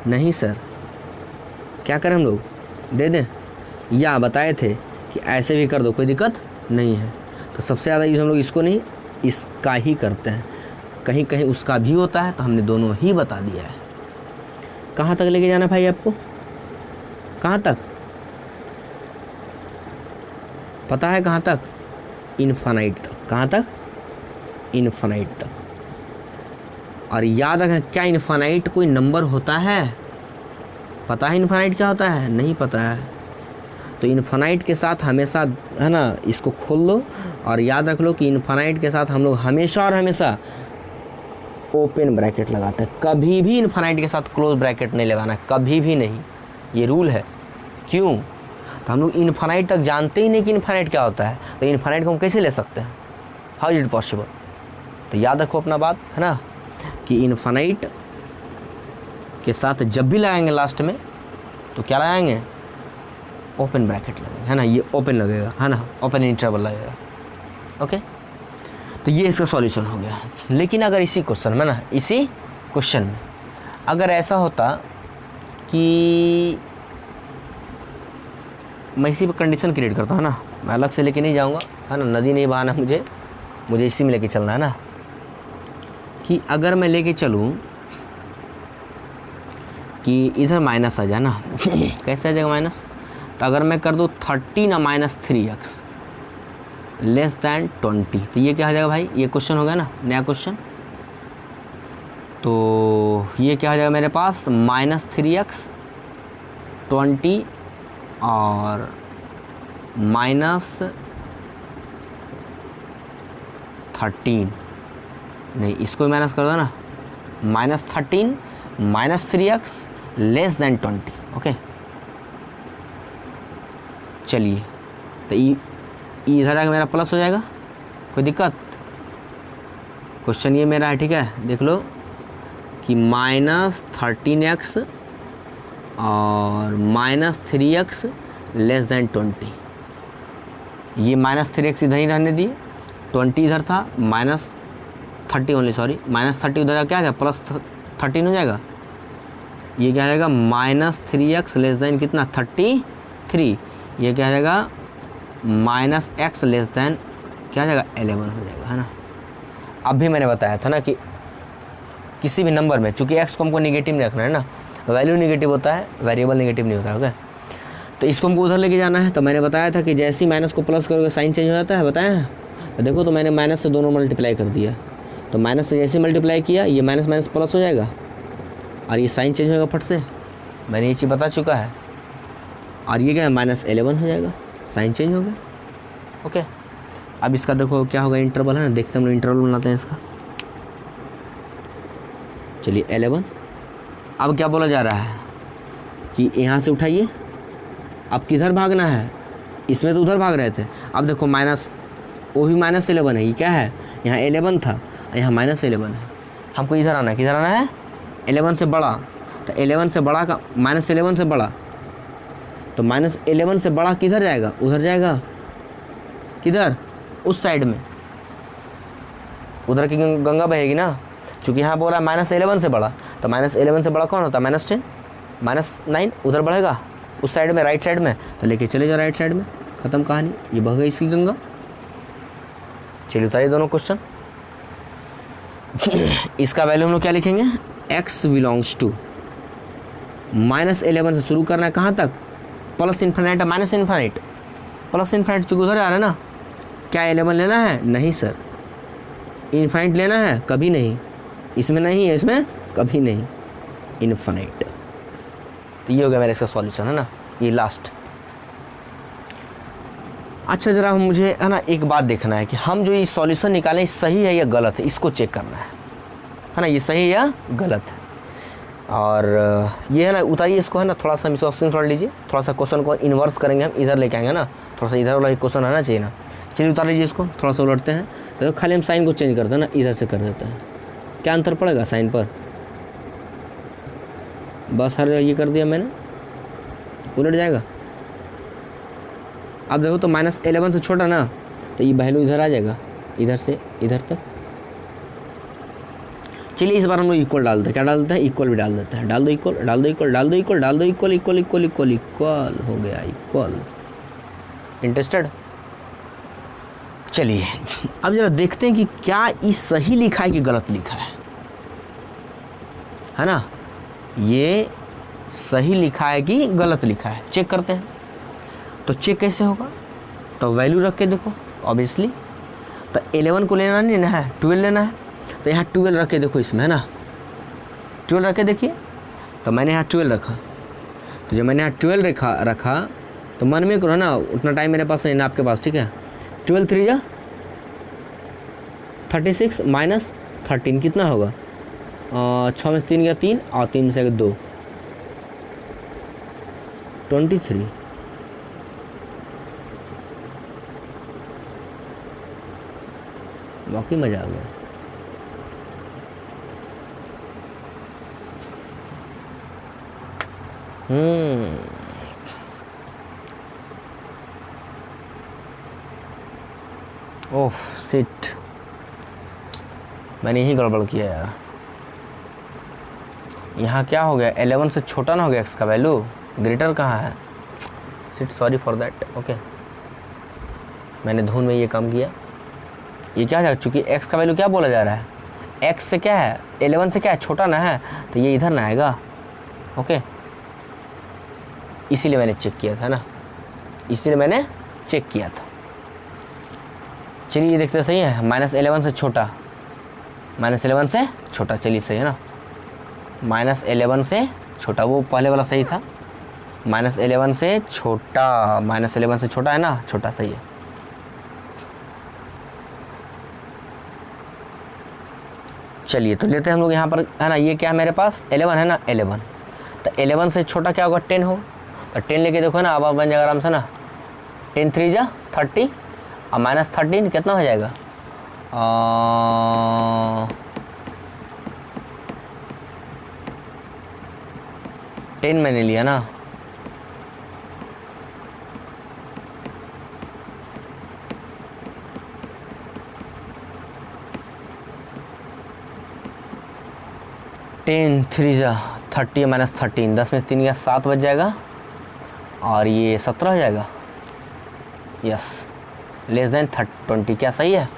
Speaker 1: नहीं सर, क्या करें हम लोग दे दें, या बताए थे कि ऐसे भी कर दो कोई दिक्कत नहीं है। तो सबसे ज़्यादा यूज़ हम लोग इसको नहीं इसका ही करते हैं, कहीं कहीं उसका भी होता है, तो हमने दोनों ही बता दिया है। कहाँ तक लेके जाना भाई आपको, कहाँ तक पता है, कहाँ तक इनफाइनाइट तक। कहाँ तक इनफाइनाइट तक। और याद रखें क्या इनफाइनाइट कोई नंबर होता है, पता है इनफाइनाइट क्या होता है, नहीं पता है तो इनफाइनाइट के साथ हमेशा है ना इसको खोल दो और याद रख लो कि इनफाइनाइट के साथ हम लोग हमेशा और हमेशा ओपन ब्रैकेट लगाते हैं, कभी भी इनफाइनाइट के साथ क्लोज ब्रैकेट नहीं लगाना है, कभी भी नहीं, ये रूल है। क्यों? तो हम लोग इनफाइनाइट तक जानते ही नहीं कि इनफाइनाइट क्या होता है, तो इनफाइनाइट को हम कैसे ले सकते हैं, हाउ इज इट पॉसिबल। तो याद रखो अपना बात है ना कि इनफाइनाइट के साथ जब भी लगाएंगे लास्ट में तो क्या लगाएंगे, ओपन ब्रैकेट लगेगा है ना, ये ओपन लगेगा है ना, ओपन इंटरवल लगेगा। ओके, तो ये इसका सॉल्यूशन हो गया। लेकिन अगर इसी क्वेश्चन में ना, इसी क्वेश्चन में अगर ऐसा होता कि मैं इसी पर कंडीशन क्रिएट करता हूँ ना, मैं अलग से लेके नहीं जाऊँगा है ना, नदी नहीं बहाना मुझे इसी में लेके चलना है ना, कि अगर मैं लेके चलूँ कि इधर माइनस आ जाए ना कैसे आ जाएगा माइनस, तो अगर मैं कर दूँ 13 ना -3x लेस दैन 20, तो ये क्या हो जाएगा भाई, ये क्वेश्चन हो गया ना नया क्वेश्चन। तो ये क्या हो जाएगा मेरे पास -3x 20 और -13, नहीं इसको माइनस कर दो ना, -13 -3x लेस दैन 20। ओके चलिए, तो इधर आके मेरा प्लस हो जाएगा, कोई दिक्कत। क्वेश्चन ये मेरा है ठीक है, देख लो कि -13x और -3x लेस दैन 20, ये -3x इधर ही रहने दिए, 20 इधर था, -30 ओनली, सॉरी -30 उधर क्या है +13 हो जाएगा। ये क्या आ जाएगा -3x लेस दैन कितना 33, ये क्या आ जाएगा -x लेस दैन क्या आ जाएगा 11 हो जाएगा है ना। अब भी मैंने बताया था ना कि किसी भी नंबर में चूँकि x को हमको निगेटिव नहीं रखना है ना, वैल्यू निगेटिव होता है, वेरिएबल निगेटिव नहीं होता है। ओके, तो इसको हमको उधर लेके जाना है, तो मैंने बताया था कि जैसे ही माइनस को प्लस करोगे साइन चेंज हो जाता है, बताया है। तो देखो तो मैंने माइनस से दोनों मल्टीप्लाई कर दिया, तो माइनस से जैसे मल्टीप्लाई किया ये माइनस माइनस प्लस हो जाएगा और ये साइन चेंज होगा फट से, मैंने ये चीज़ बता चुका है। और ये क्या है, -11 हो जाएगा, साइन चेंज हो गया। ओके, अब इसका देखो क्या होगा, इंटरवल है ना, देखते हम लोग इंटरवल बनाते हैं इसका। चलिए 11। अब क्या बोला जा रहा है कि यहाँ से उठाइए, अब किधर भागना है, इसमें तो उधर भाग रहे थे। अब देखो माइनस, वो भी -11 है, ये क्या है, यहाँ 11 था, यहाँ -11 है। हमको इधर आना है, किधर आना है, 11 से बड़ा। तो 11 से बड़ा का -11 से बड़ा, तो -11 से बड़ा किधर जाएगा, उधर जाएगा। किधर, उस साइड में, उधर की गंगा बहेगी ना। चूँकि यहाँ बोला -11 से बड़ा, तो -11 से बड़ा कौन होता है, -10, -9, उधर बढ़ेगा उस साइड में, राइट साइड में। तो लेके चले जाओ राइट साइड में, ख़त्म कहानी, ये बह गई इसकी गंगा। चलिए उतारिए दोनों क्वेश्चन। इसका वैल्यू हम लोग क्या लिखेंगे, x बिलोंग्स टू -11 से शुरू करना है, कहाँ तक, plus infinite minus infinite, plus infinite चूँकि उधर आ रहा है ना। क्या 11 लेना है, नहीं सर। इन्फिनिट लेना है, कभी नहीं, इसमें नहीं है, इसमें कभी नहीं, इन्फिनिट। तो ये हो गया मेरा इसका सॉल्यूशन, है ना, ये लास्ट। अच्छा जरा मुझे है ना एक बात देखना है कि हम जो ये सॉल्यूशन निकालें सही है या गलत है, इसको चेक करना है ना, ये सही या गलत है। और ये है ना, उतारिए इसको, है ना, थोड़ा सा इसको ऑप्शन छोड़ लीजिए, थोड़ा सा क्वेश्चन को इन्वर्स करेंगे हम, इधर लेके आएंगे ना, थोड़ा सा इधर वाला क्वेश्चन आना चाहिए ना। चलिए उतार लीजिए इसको, थोड़ा सा उलटते हैं, तो खाली हम साइन को चेंज करते हैं ना, इधर से कर देते हैं। क्या अंतर पड़ेगा साइन पर, बस हर ये कर दिया मैंने, उलट जाएगा। अब देखो तो -11 से छोटा ना, तो ये वैल्यू इधर आ जाएगा, इधर से इधर तक। चलिए इस बार हम लोग इक्वल डालते हैं, क्या डालते हैं, इक्वल भी डाल देते हैं। डाल दो इक्वल, डाल दो इक्वल, डाल दो इक्वल, डाल दो equal, equal equal equal equal हो गया इक्वल। इंटरेस्टेड? चलिए अब जरा देखते हैं कि क्या ये सही लिखा है कि गलत लिखा है ना। ये सही लिखा है कि गलत लिखा है, चेक करते हैं। तो चेक कैसे होगा, तो वैल्यू रख के देखो ऑब्वियसली। तो 11 को लेना नहीं ना है, 12 लेना है, तो यहाँ 12 रख के देखो इसमें, है ना, 12 रख के देखिए। तो मैंने यहाँ 12 रखा, तो जब मैंने यहाँ 12 रखा तो मन में करो ना, उतना टाइम मेरे पास नहीं ना आपके पास, ठीक है। 12 3 जा 36 -13 कितना होगा, 6 में से 3 गया 3 और 3 से 2 23। वाकई मजा आ गया। ओह शिट, मैंने यही गड़बड़ किया यार। यहाँ क्या हो गया, 11 से छोटा ना हो गया, x का वैल्यू ग्रेटर कहाँ है, shit, sorry for that. Okay, मैंने धुन में ये काम किया। ये क्या है, चूँकि x का वैल्यू क्या बोला जा रहा है, x से क्या है, 11 से क्या है, छोटा ना है, तो ये इधर ना आएगा। ओके, इसीलिए मैंने चेक किया था ना, इसीलिए मैंने चेक किया था। चलिए ये देखते सही है, -11 से छोटा, -11 से छोटा, चलिए सही है ना, -11 से छोटा, वो पहले वाला सही था, -11 से छोटा, -11 से छोटा है ना, छोटा सही है। चलिए तो लेते हैं हम लोग यहाँ पर, है ना, ये क्या है मेरे पास 11 है ना, 11, तो 11 से छोटा क्या होगा, 10 होगा। तो 10 लेके देखो ना, अब बन जाएगा आराम से ना, 10 3 जा 30 और -13 कितना हो जाएगा, 10 मैंने लिया ना, टेन 3 जा 30 -13, 10 में से 3 गया 7 बच जाएगा और ये 17 हो जाएगा। यस, लेस देन 20, क्या सही है,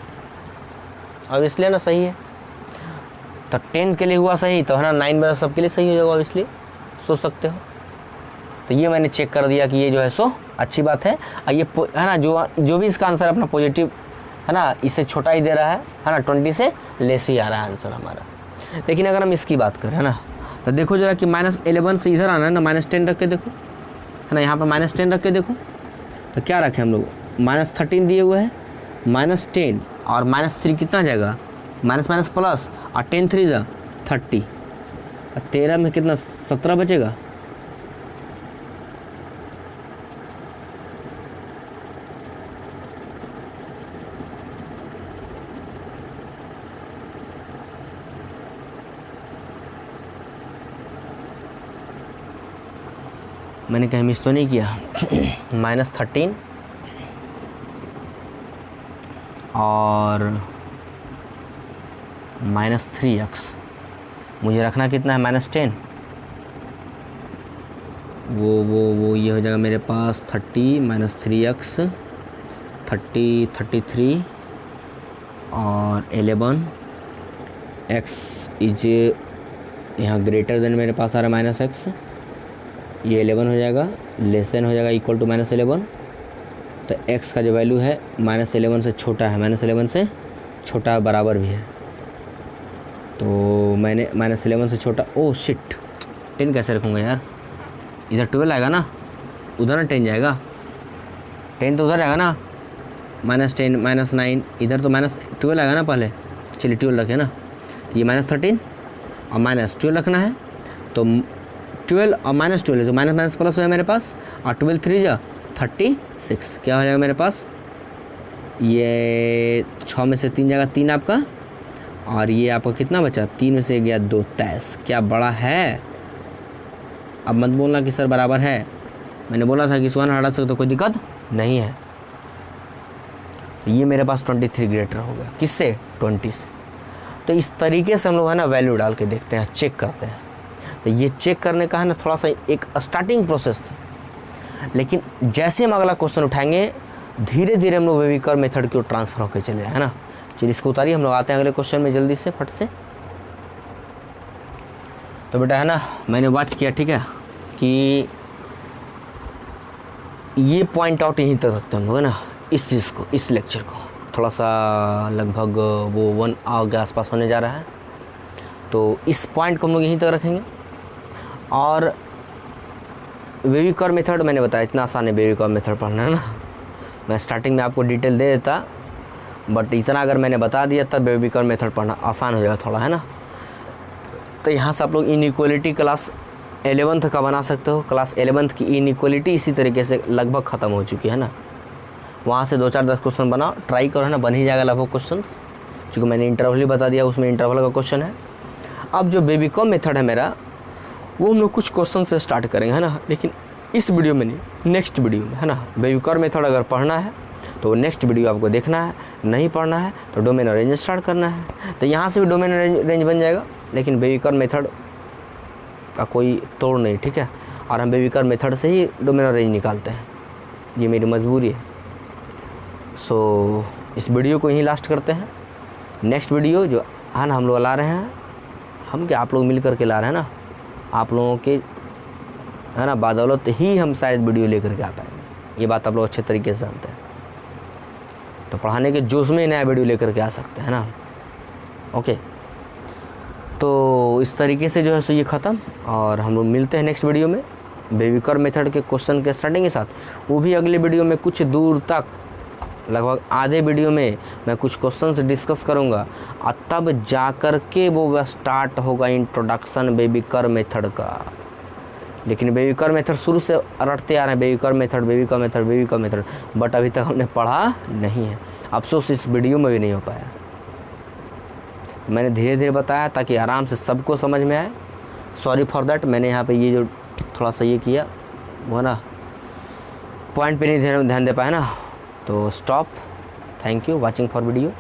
Speaker 1: ऑब्वियसली ना सही है। तो 10 के लिए हुआ सही, तो है ना 9 वगैरह सबके लिए सही हो जाएगा, ऑब्वियसली सोच सकते हो। तो ये मैंने चेक कर दिया कि ये जो है सो अच्छी बात है। और ये है ना, जो भी इसका आंसर अपना पॉजिटिव है ना, इससे छोटा ही दे रहा है ना, 20 से लेस ही आ रहा है आंसर हमारा। लेकिन अगर हम इसकी बात करें, है ना, तो देखो जरा कि -11 से इधर आना है ना, -10 रख के देखो, है ना, यहाँ पर -10 रख के देखो। तो क्या रखें हम लोग, -13 दिए हुए हैं, -10 और -3 कितना जाएगा, माइनस माइनस प्लस, और 10 3 जा 30, 13 में कितना 17 बचेगा। मैंने कहीं मिस तो नहीं किया। -13 और -3x, मुझे रखना कितना है, -10, वो ये हो जाएगा मेरे पास 30 -3x 30 33 और 11 x इज यहाँ ग्रेटर देन मेरे पास आ रहा है -x, ये 11 हो जाएगा, लेस देन हो जाएगा इक्वल टू -11। तो x का जो वैल्यू है -11 से छोटा है, -11 से छोटा बराबर भी है। तो मैंने -11 से छोटा, ओह शिट, 10 कैसे रखूँगा यार, इधर 12 आएगा ना, उधर ना 10 जाएगा, 10 तो उधर आएगा ना, -10 -9, इधर तो -12 आएगा ना पहले, चलिए 12 रखें ना, ये -13 और -12 रखना है। तो 12 और -12 तो माइनस प्लस है मेरे पास, और 12 3 जा 36, क्या हो जाएगा मेरे पास, ये 6 में से 3 जाएगा 3 आपका, और ये आपका कितना बचा, 3 में से गया 2, 23, क्या बड़ा है। अब मत बोलना कि सर बराबर है, मैंने बोला था कि इस 1 हटा सकते तो कोई दिक्कत नहीं है। तो ये मेरे पास 23 ग्रेटर हो गया, किससे, 20 से। तो इस तरीके से हम लोग है ना वैल्यू डाल के देखते हैं, चेक करते हैं। तो ये चेक करने का है ना थोड़ा सा एक स्टार्टिंग प्रोसेस था, लेकिन जैसे हम अगला क्वेश्चन उठाएंगे धीरे धीरे हम लोग वेवी कर्व मेथड की ओर ट्रांसफर होकर चले जाए, है ना। चलिए इसको उतारिए, हम लोग आते हैं अगले क्वेश्चन में जल्दी से फट से। तो बेटा है ना, मैंने वॉच किया, ठीक है, कि ये पॉइंट आउट यहीं तक रखते हैं हम लोग, है ना, इस चीज़ को, इस लेक्चर को थोड़ा सा लगभग वो 1 आवर के आसपास होने जा रहा है। तो इस पॉइंट को हम लोग यहीं तक रखेंगे। और वेवी कर्व मेथड मैंने बताया इतना आसान है वेवी कर्व मेथड पढ़ना, है ना। मैं स्टार्टिंग में आपको डिटेल दे देता, बट इतना अगर मैंने बता दिया तब वेवी कर्व मेथड पढ़ना आसान हो जाएगा थोड़ा, है ना। तो यहाँ से आप लोग इनइक्वालिटी क्लास 11th का बना सकते हो। क्लास 11th की इनइक्वालिटी इसी तरीके से लगभग ख़त्म हो चुकी है ना। वहाँ से 2-4-10 क्वेश्चन बनाओ, ट्राई करो, है ना, बन ही जाएगा लगभग क्वेश्चन, क्योंकि मैंने इंटरवल ही बता दिया, उसमें इंटरवल का क्वेश्चन है। अब जो बेबी कर्व मेथड है मेरा, वो हम लोग कुछ क्वेश्चन से स्टार्ट करेंगे, है ना, लेकिन इस वीडियो में नहीं, नेक्स्ट वीडियो में, है ना। बेबी कर्व मेथड अगर पढ़ना है तो नेक्स्ट वीडियो आपको देखना है, नहीं पढ़ना है तो डोमेन रेंज स्टार्ट करना है। तो यहाँ से भी डोमेन रेंज बन जाएगा, लेकिन बेबी कर्व मेथड का कोई तोड़ नहीं, ठीक है। और हम बेबी कर्व मेथड से ही डोमेन रेंज निकालते हैं, ये मेरी मजबूरी है। सो इस वीडियो को यहीं लास्ट करते हैं। नेक्स्ट वीडियो जो है ना हम लोग ला रहे हैं, हम क्या आप लोग मिल कर के ला रहे हैं ना, आप लोगों के, है ना, बदौलत ही हम शायद वीडियो लेकर के आ पाएंगे। ये बात आप लोग अच्छे तरीके से जानते हैं। तो पढ़ाने के जोश में नया वीडियो लेकर के आ सकते हैं ना। ओके, तो इस तरीके से जो है सो ये ख़त्म, और हम लोग मिलते हैं नेक्स्ट वीडियो में बेबी कर्व मेथड के क्वेश्चन के स्टार्टिंग के साथ। वो भी अगले वीडियो में कुछ दूर तक, लगभग आधे वीडियो में मैं कुछ क्वेश्चन डिस्कस करूँगा, और तब जा कर के वो स्टार्ट होगा इंट्रोडक्शन बेबी कर्व मेथड का। लेकिन बेबी कर्व मेथड शुरू से रटते आ रहे हैं, baby curve method, baby curve method, baby curve method, but अभी तक हमने पढ़ा नहीं है। अफसोस इस वीडियो में भी नहीं हो पाया। तो मैंने धीरे धीरे बताया ताकि आराम से सबको समझ में आए। सॉरी फॉर दैट, मैंने यहाँ पे ये जो थोड़ा सा ये किया वो ना पॉइंट पे नहीं ध्यान दे पाया ना। तो stop, thank you watching for video.